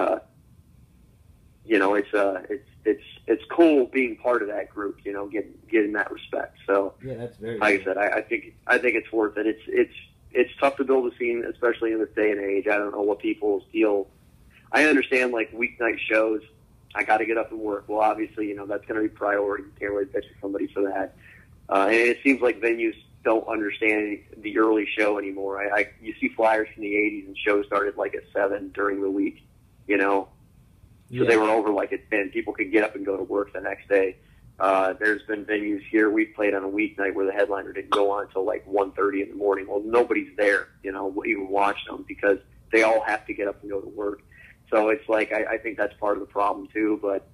it's cool being part of that group, getting that respect. So, yeah, that's very like I said, I think it's worth it. It's tough to build a scene, especially in this day and age. I don't know what people's deal. I understand, like, weeknight shows, I got to get up and work. Well, obviously, that's going to be priority. You can't really pitch somebody for that. And it seems like venues don't understand the early show anymore. You see flyers from the 80s, and shows started like at 7 during the week, So they were over like at 10. People could get up and go to work the next day. There's been venues here. We've played on a weeknight where the headliner didn't go on until like 1:30 in the morning. Well, nobody's there, even watching them because they all have to get up and go to work. So it's like, I think that's part of the problem too. But,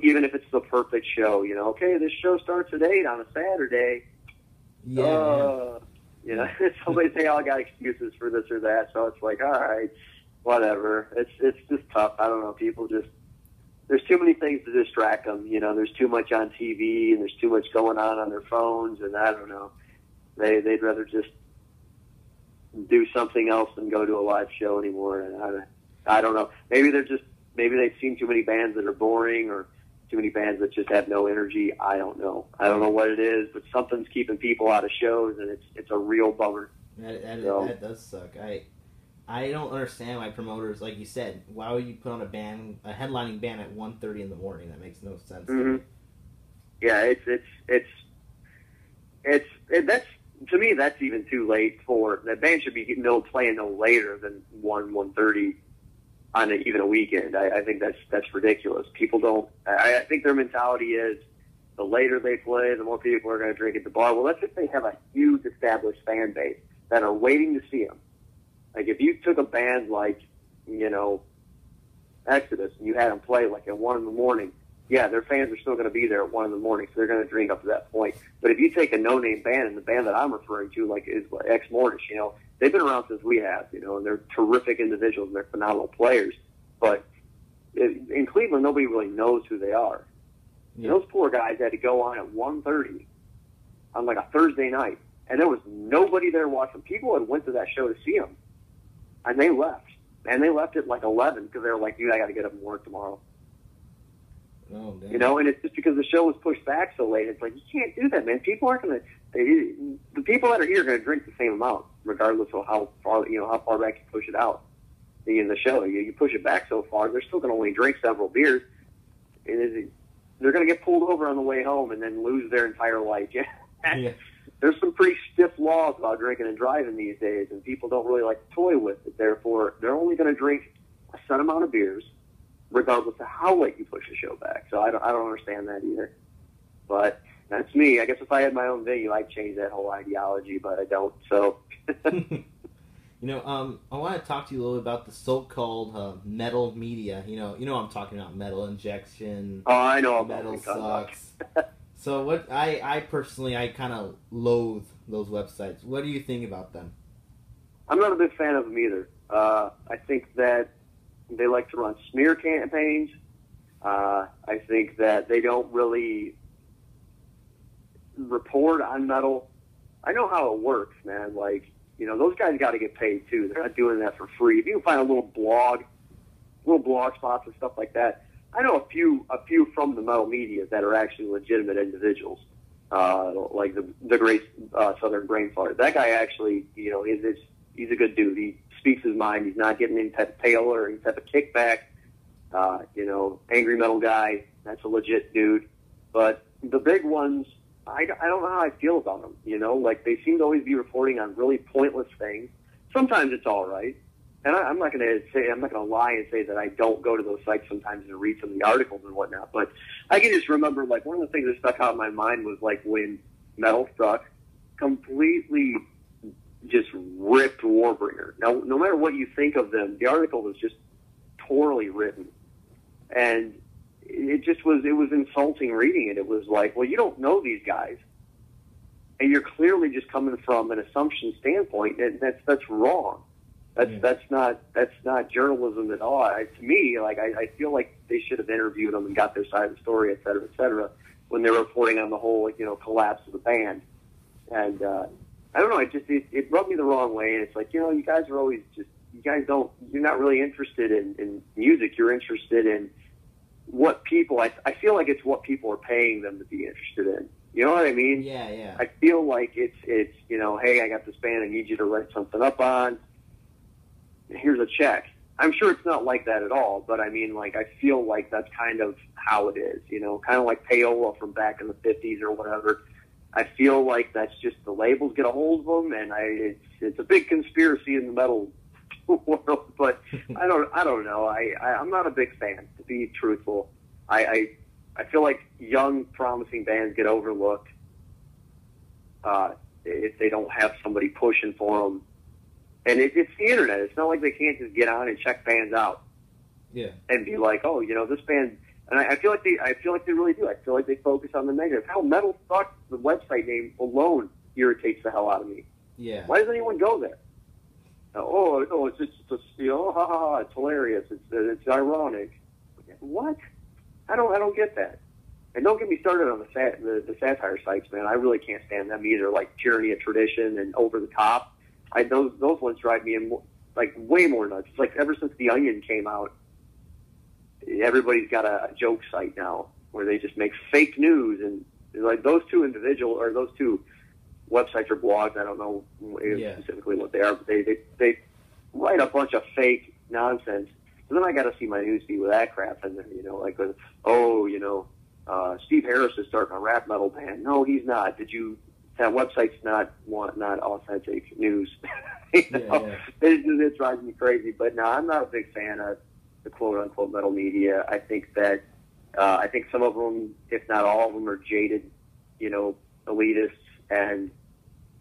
even if it's the perfect show, okay, this show starts at 8 on a Saturday. So they say, I got excuses for this or that. So it's like, all right, whatever. It's just tough. I don't know. People just, there's too many things to distract them. There's too much on TV and there's too much going on their phones. And I don't know. They'd rather just do something else than go to a live show anymore. And I don't know. Maybe they've seen too many bands that are boring or too many bands that just have no energy. I don't know. I don't know what it is, but something's keeping people out of shows, and it's a real bummer. That does suck. I don't understand why promoters, like you said, why would you put on a headlining band at 1:30 in the morning? That makes no sense. Mm-hmm. Yeah, that's, to me, that's even too late for that band should be playing no later than 1:30 on even a weekend. I think that's ridiculous. People don't. I think their mentality is the later they play, the more people are going to drink at the bar. Well, that's if they have a huge established fan base that are waiting to see them. Like if you took a band like Exodus and you had them play like at 1 in the morning, yeah, their fans are still going to be there at 1 in the morning, so they're going to drink up to that point. But if you take a no-name band, and the band that I'm referring to, like, is Ex Mortis, they've been around since we have, and they're terrific individuals and they're phenomenal players. But in Cleveland, nobody really knows who they are. Yeah. Those poor guys had to go on at 1:30 on like a Thursday night, and there was nobody there watching. People had went to that show to see them, and they left. And they left at like 11 because they were like, dude, I got to get up and work tomorrow. Oh, damn. And it's just because the show was pushed back so late. It's like, you can't do that, man. People aren't going to, the people that are here are going to drink the same amount, regardless of how far back you push it out in the show. You push it back so far, they're still going to only drink several beers. They're going to get pulled over on the way home and then lose their entire life. Yeah. There's some pretty stiff laws about drinking and driving these days, and people don't really like to toy with it. Therefore, they're only going to drink a set amount of beers, regardless of how late you push the show back. So I don't understand that either. But that's me. I guess if I had my own venue, I'd change that whole ideology, but I don't. So, I want to talk to you a little about the so-called metal media. You know what I'm talking about, Metal Injection. Oh, I know. Metal Sucks. So what I personally kind of loathe those websites. What do you think about them? I'm not a big fan of them either. I think that they like to run smear campaigns. I think that they don't really report on metal. I know how it works, man. Like, those guys got to get paid too. They're not doing that for free. If you can find a little blog spots and stuff like that. I know a few from the metal media that are actually legitimate individuals, like the great Southern Brain Fart. That guy actually, he's a good dude. He speaks his mind. He's not getting any type of tail or any type of kickback. Angry metal guy. That's a legit dude. But the big ones, I don't know how I feel about them. Like they seem to always be reporting on really pointless things. Sometimes it's all right. And I'm not going to lie and say that I don't go to those sites sometimes and read some of the articles and whatnot. But I can just remember, like, one of the things that stuck out in my mind was, like, when Metal Suck completely just ripped Warbringer. Now, no matter what you think of them, the article was just poorly written. And it was insulting reading it. It was like, well, you don't know these guys. And you're clearly just coming from an assumption standpoint, and that's wrong. That's not journalism at all. To me, like I feel like they should have interviewed them and got their side of the story, et cetera, when they were reporting on the whole collapse of the band. And I don't know, it rubbed me the wrong way. And it's like, you guys are always you're not really interested in music. You're interested in what people. I feel like it's what people are paying them to be interested in. You know what I mean? Yeah. I feel like it's hey, I got this band I need you to write something up on. Here's a check. I'm sure it's not like that at all, but I mean, like, I feel like that's kind of how it is, kind of like payola from back in the 50s or whatever. I feel like that's just the labels get a hold of them, and it's a big conspiracy in the metal world. But I don't know. I'm not a big fan, to be truthful. I feel like young, promising bands get overlooked if they don't have somebody pushing for them. And it's the internet. It's not like they can't just get on and check bands out. Yeah. And be like, oh, this band. And I feel like they really do. I feel like they focus on the negative. How Metal Sucks, the website name alone, irritates the hell out of me. Yeah. Why does anyone go there? It's just it's hilarious. It's ironic. What? I don't get that. And don't get me started on the satire sites, man. I really can't stand them either. Like Tyranny of Tradition and Over the Top. Those ones drive me like way more nuts. It's like ever since The Onion came out, everybody's got a joke site now where they just make fake news, and like those two websites or blogs, I don't know specifically what they are, but they write a bunch of fake nonsense. So then I got to see my newsfeed with that crap in there, Steve Harris is starting a rap metal band. No, he's not. That website's not authentic news. It drives me crazy. But no, I'm not a big fan of the quote-unquote metal media. I think that some of them, if not all of them, are jaded, elitists. And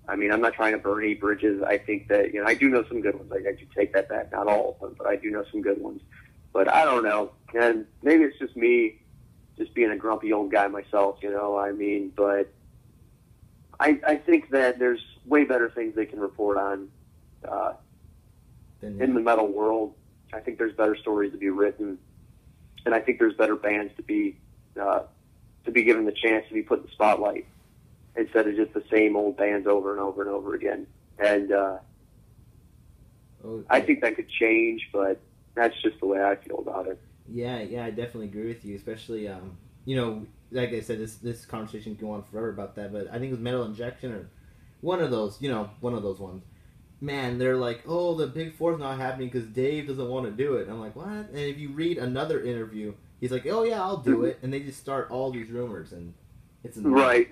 I mean, I'm not trying to burn any bridges. I think that I do know some good ones. I do take that back. Not all of them, but I do know some good ones. But I don't know, and maybe it's just me, just being a grumpy old guy myself. But I think that there's way better things they can report on in the metal world. I think there's better stories to be written, and I think there's better bands to be given the chance to be put in the spotlight instead of just the same old bands over and over and over again. And I think that could change, but that's just the way I feel about it. Yeah, I definitely agree with you, especially like I said, this conversation can go on forever about that, but I think it was Metal Injection or one of those ones. Man, they're like, oh, the Big Four's not happening because Dave doesn't want to do it. And I'm like, what? And if you read another interview, he's like, oh yeah, I'll do it. And they just start all these rumors, and it's right.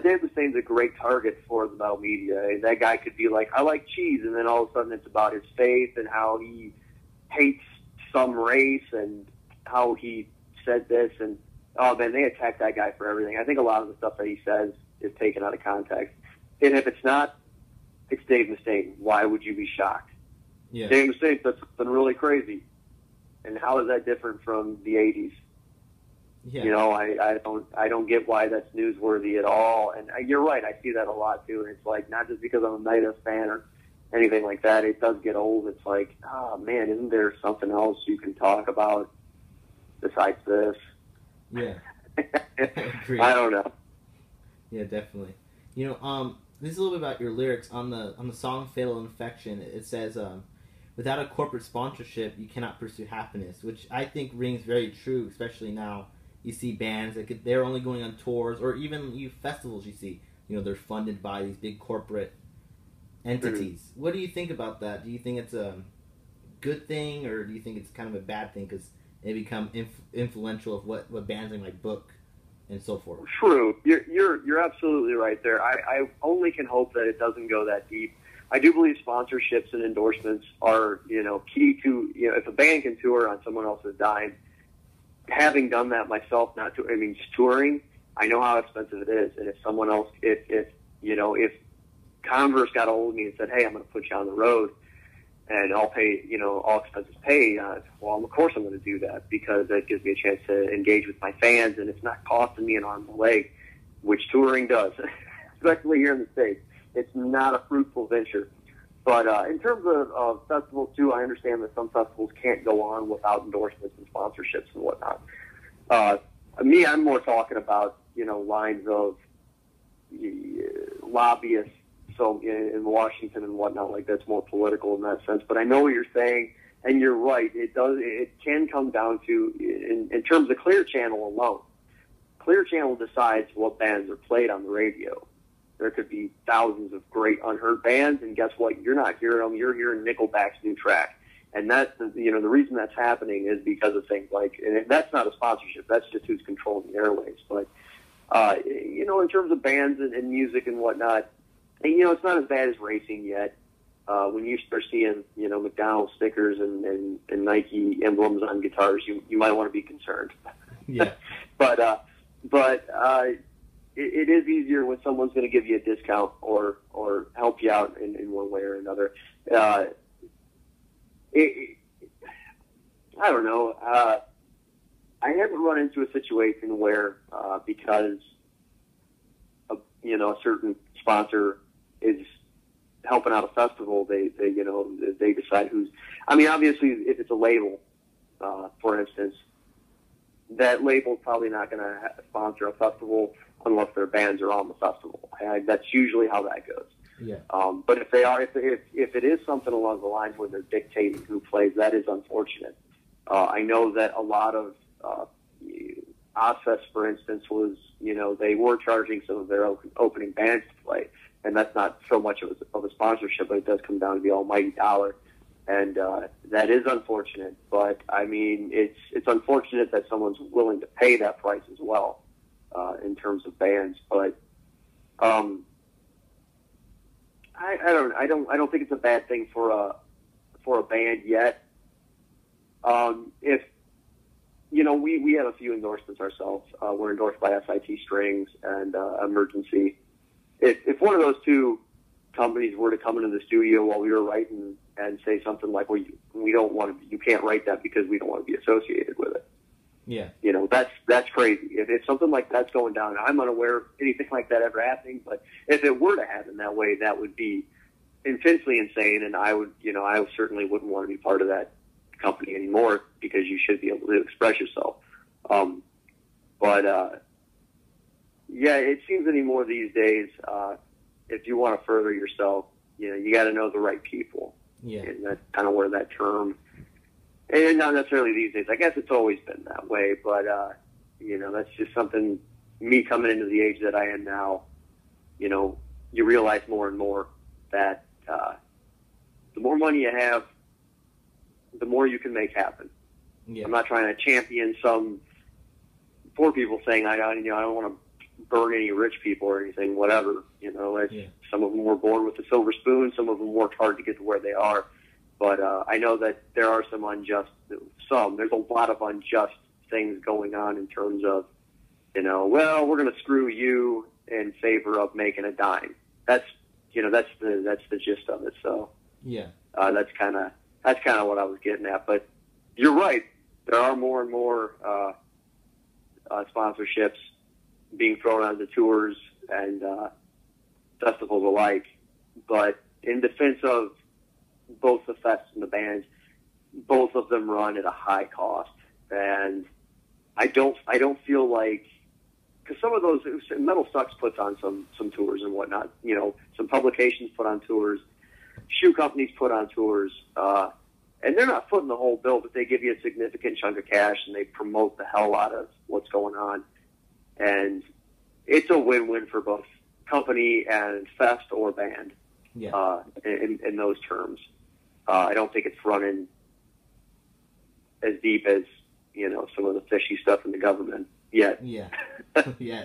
Dave Mustaine's a great target for the metal media. And that guy could be like, I like cheese, and then all of a sudden it's about his faith and how he hates some race and how he said this, and oh man, they attack that guy for everything. I think a lot of the stuff that he says is taken out of context. And if it's not, it's Dave Mustaine. Why would you be shocked? Yeah. Dave Mustaine said something really crazy. And how is that different from the 80s? Yeah. I don't get why that's newsworthy at all. And you're right, I see that a lot too. And it's like, not just because I'm a Nighthawk fan or anything like that, it does get old. It's like, oh man, isn't there something else you can talk about besides this? Yeah. I don't know. Yeah, definitely. This is a little bit about your lyrics on the song "Fatal Infection." It says, "Without a corporate sponsorship, you cannot pursue happiness," which I think rings very true, especially now. You see bands that they're only going on tours, or even festivals. You see, they're funded by these big corporate entities. Mm-hmm. What do you think about that? Do you think it's a good thing, or do you think it's kind of a bad thing because they become influential of what bands like book and so forth? True. You're absolutely right there. I only can hope that it doesn't go that deep. I do believe sponsorships and endorsements are, key to, if a band can tour on someone else's dime. Having done that myself, just touring, I know how expensive it is. And if someone else, if Converse got a hold of me and said, hey, I'm going to put you on the road and I'll pay, all expenses paid, well, of course I'm going to do that because that gives me a chance to engage with my fans, and it's not costing me an arm and a leg, which touring does, especially here in the States. It's not a fruitful venture. But in terms of festivals, too, I understand that some festivals can't go on without endorsements and sponsorships and whatnot. I'm more talking about, lines of lobbyists. So in Washington and whatnot, like that's more political in that sense. But I know what you're saying, and you're right. It can come down to, in terms of Clear Channel alone. Clear Channel decides what bands are played on the radio. There could be thousands of great unheard bands, and guess what? You're not hearing them. You're hearing Nickelback's new track. And that's, the reason that's happening is because of things like, and that's not a sponsorship. That's just who's controlling the airwaves. But, in terms of bands and music and whatnot, it's not as bad as racing yet. when you start seeing, McDonald's stickers and Nike emblems on guitars, you might want to be concerned. Yeah. but it is easier when someone's going to give you a discount or help you out in one way or another. I don't know. I haven't run into a situation where because a certain sponsor is helping out a festival, they decide who's. I mean, obviously, if it's a label, for instance, that label's probably not going to sponsor a festival unless their bands are on the festival. That's usually how that goes. Yeah. But if they are, if it is something along the lines where they're dictating who plays, that is unfortunate. I know that a lot of Ozfest, for instance, was they were charging some of their opening bands to play, and that's not so much of a sponsorship, but it does come down to the almighty dollar, and that is unfortunate. But I mean, it's unfortunate that someone's willing to pay that price as well in terms of bands, but. I don't think it's a bad thing for a band yet. If we have a few endorsements ourselves. We're endorsed by SIT Strings and Emergency. If one of those two companies were to come into the studio while we were writing and say something like, "Well, we don't want to, you can't write that because we don't want to be associated with it." Yeah. That's crazy. If something like that's going down, I'm unaware of anything like that ever happening, but if it were to happen that way, that would be intensely insane, and I certainly wouldn't want to be part of that company anymore because you should be able to express yourself. Yeah, it seems anymore these days, if you want to further yourself, you got to know the right people. Yeah. And that's kind of where that term, and not necessarily these days. I guess it's always been that way, but, that's just something, me coming into the age that I am now, you realize more and more that the more money you have, the more you can make happen. Yeah. I'm not trying to champion some poor people saying, I don't want to burn any rich people or anything, whatever. Some of them were born with a silver spoon. Some of them worked hard to get to where they are. But I know that there are there's a lot of unjust things going on in terms of, well, we're going to screw you in favor of making a dime. That's the gist of it. So yeah, that's kind of what I was getting at. But you're right. There are more and more sponsorships being thrown onto tours and festivals alike. But in defense of both the fests and the bands, both of them run at a high cost, and I don't feel like, because some of those, Metal Sucks puts on some tours and whatnot. Some publications put on tours, shoe companies put on tours, and they're not footing the whole bill, but they give you a significant chunk of cash and they promote the hell out of what's going on, and it's a win-win for both company and fest or band. Yeah. In those terms. I don't think it's running as deep as, some of the fishy stuff in the government yet. Yeah. Yeah.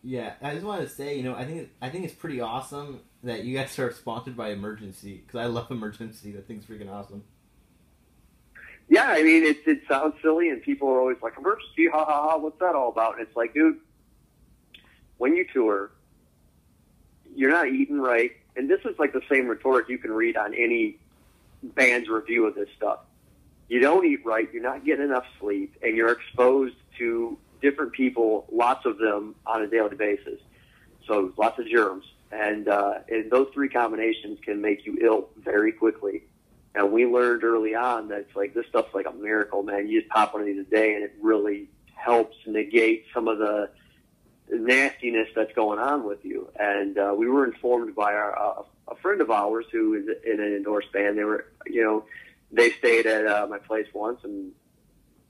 Yeah. I just wanted to say, I think it's pretty awesome that you guys are sponsored by Emergency, because I love Emergency. That thing's freaking awesome. Yeah, I mean, it sounds silly, and people are always like, Emergency, ha ha ha, what's that all about? And it's like, dude, when you tour, you're not eating right. And this is like the same rhetoric you can read on any band's review of this stuff. You don't eat right, you're not getting enough sleep, and you're exposed to different people, lots of them, on a daily basis. So lots of germs. And those three combinations can make you ill very quickly. And we learned early on that it's like, this stuff's like a miracle, man. You just pop one of these a day, and it really helps negate some of the nastiness that's going on with you. And we were informed by a friend of ours who is in an endorsed band. They were, they stayed at my place once, and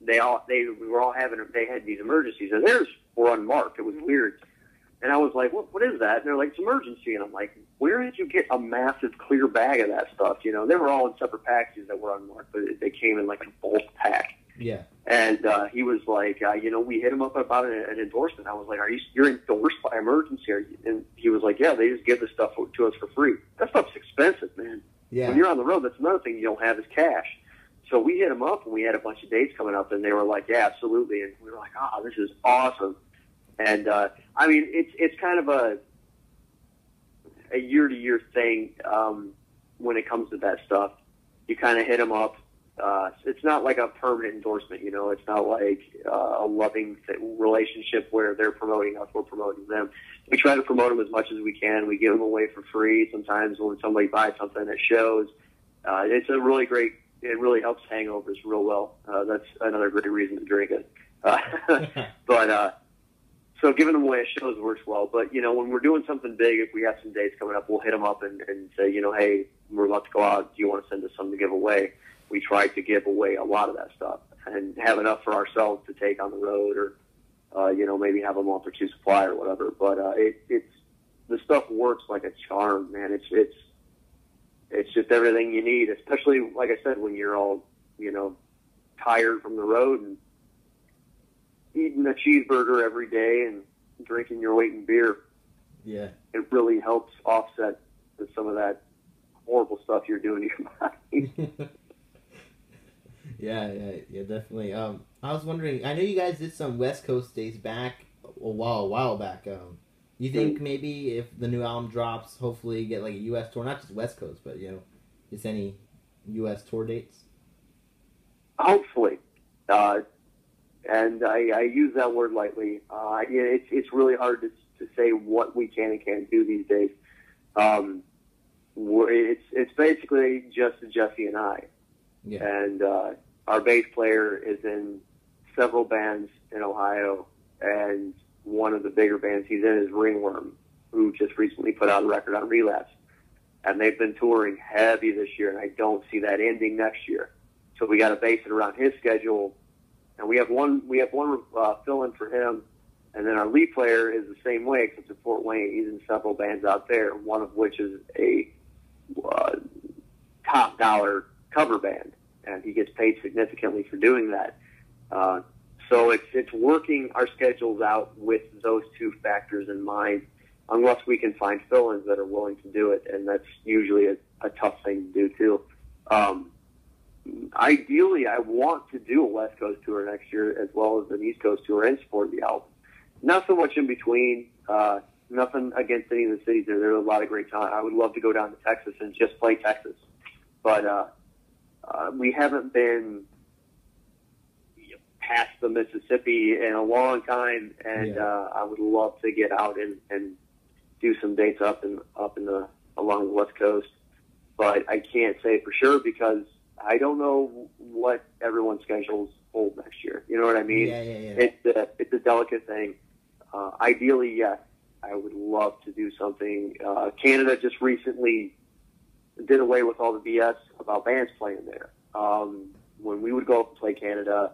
they had these emergencies, and theirs were unmarked. It was weird. And I was like, what is that? And they're like, it's Emergency. And I'm like, where did you get a massive clear bag of that stuff? They were all in separate packages that were unmarked, but they came in like a bulk pack. Yeah. And he was like, we hit him up about an endorsement. I was like, you're endorsed by Emergency? And he was like, yeah, they just give this stuff to us for free. That stuff's expensive, man. Yeah. When you're on the road, that's another thing you don't have is cash. So we hit them up, and we had a bunch of dates coming up, and they were like, yeah, absolutely. And we were like, this is awesome. And, it's kind of a year-to-year thing when it comes to that stuff. You kind of hit them up. It's not like a permanent endorsement, It's not like a loving relationship where they're promoting us, we're promoting them. We try to promote them as much as we can. We give them away for free. Sometimes when somebody buys something at shows, it's a really great. It really helps hangovers real well. That's another great reason to drink it. So giving them away at shows works well. But when we're doing something big, if we have some dates coming up, we'll hit them up and say, hey, we're about to go out. Do you want to send us something to give away? We try to give away a lot of that stuff and have enough for ourselves to take on the road, or maybe have a month or two supply or whatever. But it's the stuff works like a charm, man. It's just everything you need, especially like I said, when you're all tired from the road and eating a cheeseburger every day and drinking your weight in beer. Yeah, it really helps offset some of that horrible stuff you're doing to your body. Yeah, definitely. I was wondering, I know you guys did some West Coast days back a while back. You think maybe if the new album drops, hopefully get like a U.S. tour, not just West Coast, but just any U.S. tour dates? Hopefully, and I use that word lightly. It's really hard to say what we can and can't do these days. It's basically just Jesse and I. Yeah. And our bass player is in several bands in Ohio, and one of the bigger bands he's in is Ringworm, who just recently put out a record on Relapse. And they've been touring heavy this year, and I don't see that ending next year. So we got to base it around his schedule. And we have one fill-in for him, and then our lead player is the same way, except in Fort Wayne. He's in several bands out there, one of which is a top-dollar cover band, and he gets paid significantly for doing that. So it's working our schedules out with those two factors in mind, unless we can find fill-ins that are willing to do it, and that's usually a tough thing to do, too. Ideally, I want to do a West Coast tour next year as well as an East Coast tour and support the album. Not so much in between. Nothing against any of the cities there. There's a lot of great talent. I would love to go down to Texas and just play Texas. But we haven't been past the Mississippi in a long time, and I would love to get out and do some dates along the West Coast. But I can't say for sure because I don't know what everyone's schedules hold next year. You know what I mean? Yeah. It's a delicate thing. Ideally, yes, I would love to do something. Canada just recently did away with all the BS about bands playing there. When we would go up and play Canada,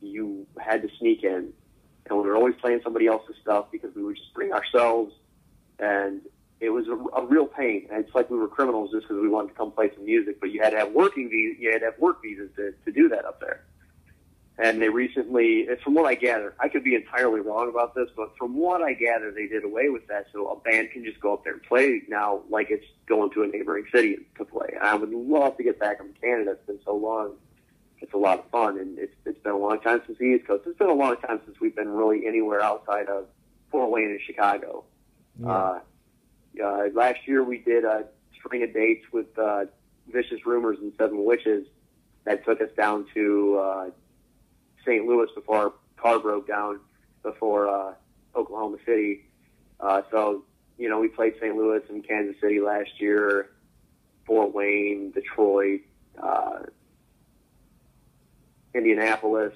you had to sneak in. And we were always playing somebody else's stuff because we would just bring ourselves. And it was a real pain. And it's like we were criminals just because we wanted to come play some music. But you had to have work visas to do that up there. And they recently, from what I gather, I could be entirely wrong about this, but from what I gather, they did away with that, so a band can just go up there and play now like it's going to a neighboring city to play. And I would love to get back in Canada. It's been so long. It's a lot of fun, and it's been a long time since the East Coast. It's been a long time since we've been really anywhere outside of Fort Wayne and Chicago. Yeah. Last year we did a string of dates with Vicious Rumors and Seven Witches that took us down to St. Louis before our car broke down before Oklahoma City. So, we played St. Louis and Kansas City last year, Fort Wayne, Detroit, Indianapolis,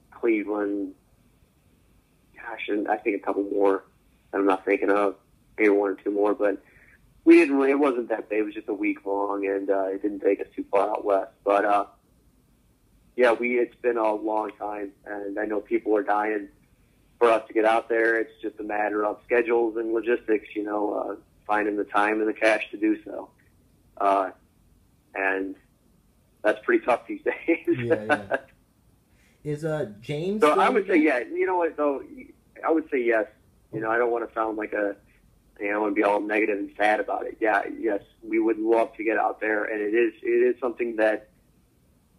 Cleveland, and I think a couple more that I'm not thinking of, maybe one or two more, but it wasn't that big. It was just a week long, and it didn't take us too far out west. But, it's been a long time, and I know people are dying for us to get out there. It's just a matter of schedules and logistics, finding the time and the cash to do so. And that's pretty tough these days. Yeah. Is James? So I would say yeah. You know what though? I would say yes. You know, I don't want to sound like I want to be all negative and sad about it. Yeah, yes, we would love to get out there, and it is something that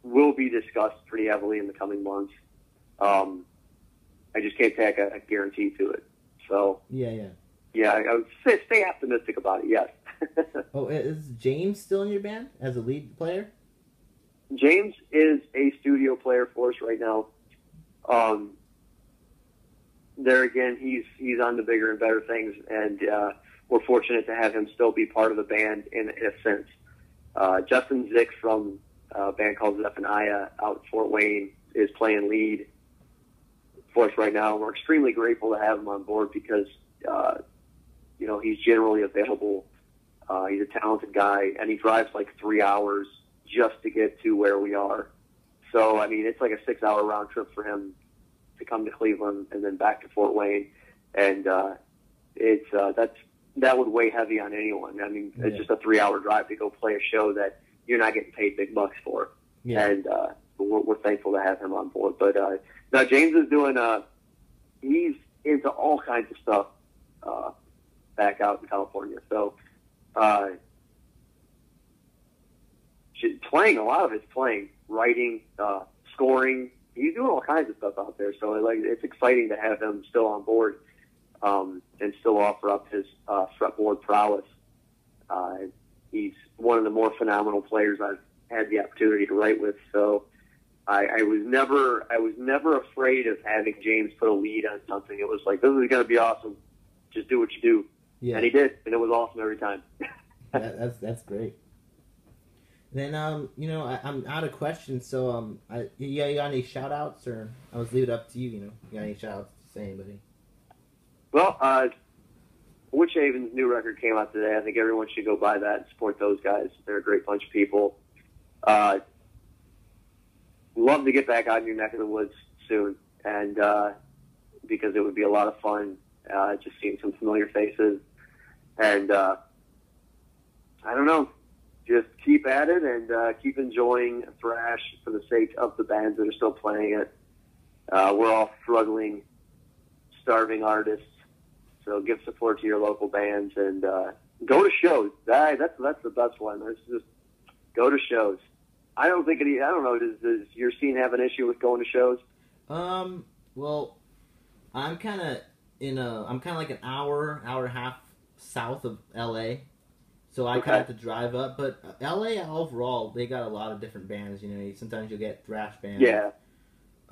will be discussed pretty heavily in the coming months. I just can't take a guarantee to it. So yeah, I would say stay optimistic about it. Yes. Oh, is James still in your band as a lead player? James is a studio player for us right now. There again, he's on to bigger and better things, and we're fortunate to have him still be part of the band in a sense. Justin Zick from a band called Zephaniah out in Fort Wayne is playing lead for us right now, and we're extremely grateful to have him on board because you know, he's generally available. He's a talented guy, and he drives like 3 hours just to get to where we are. So, I mean, it's like a 6-hour round trip for him to come to Cleveland and then back to Fort Wayne. And that would weigh heavy on anyone. I mean, it's just a 3-hour drive to go play a show that you're not getting paid big bucks for. Yeah. And we're thankful to have him on board. But now James is doing, he's into all kinds of stuff back out in California. So, playing, a lot of it's playing, writing, scoring. He's doing all kinds of stuff out there. So like, it's exciting to have him still on board and still offer up his fretboard prowess. He's one of the more phenomenal players I've had the opportunity to write with. So I was never afraid of having James put a lead on something. It was like, this is going to be awesome. Just do what you do. Yeah. And he did, and it was awesome every time. That's great. Then, you know, I'm out of questions, so you got any shout-outs, or I'll just leave it up to you, you know. You got any shout-outs to say, anybody? Well, Witchhaven's new record came out today. I think everyone should go buy that and support those guys. They're a great bunch of people. Love to get back out in your neck of the woods soon, and because it would be a lot of fun just seeing some familiar faces. And I don't know. Just keep at it and keep enjoying thrash for the sake of the bands that are still playing it. We're all struggling, starving artists, so give support to your local bands and go to shows. That's the best one. It's just go to shows. I don't know. Does your scene have an issue with going to shows? Well, I'm kind of like an hour and a half south of LA. So I kind of have to drive up, but LA overall, they got a lot of different bands. You know, sometimes you'll get thrash bands. Yeah.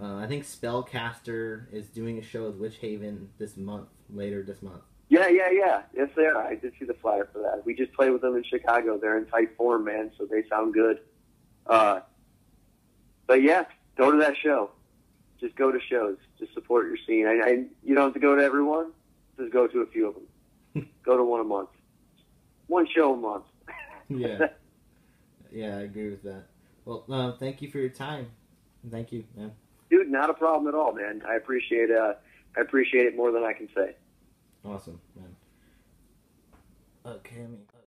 I think Spellcaster is doing a show with Witchhaven later this month. Yeah. Yes, they are. I did see the flyer for that. We just played with them in Chicago. They're in tight form, man, so they sound good. But yeah, go to that show. Just go to shows. Just support your scene. You don't have to go to everyone. Just go to a few of them. Go to one a month. One show a month. Yeah, I agree with that. Well, thank you for your time. Thank you, man. Dude, not a problem at all, man. I appreciate it more than I can say. Awesome, man. Okay,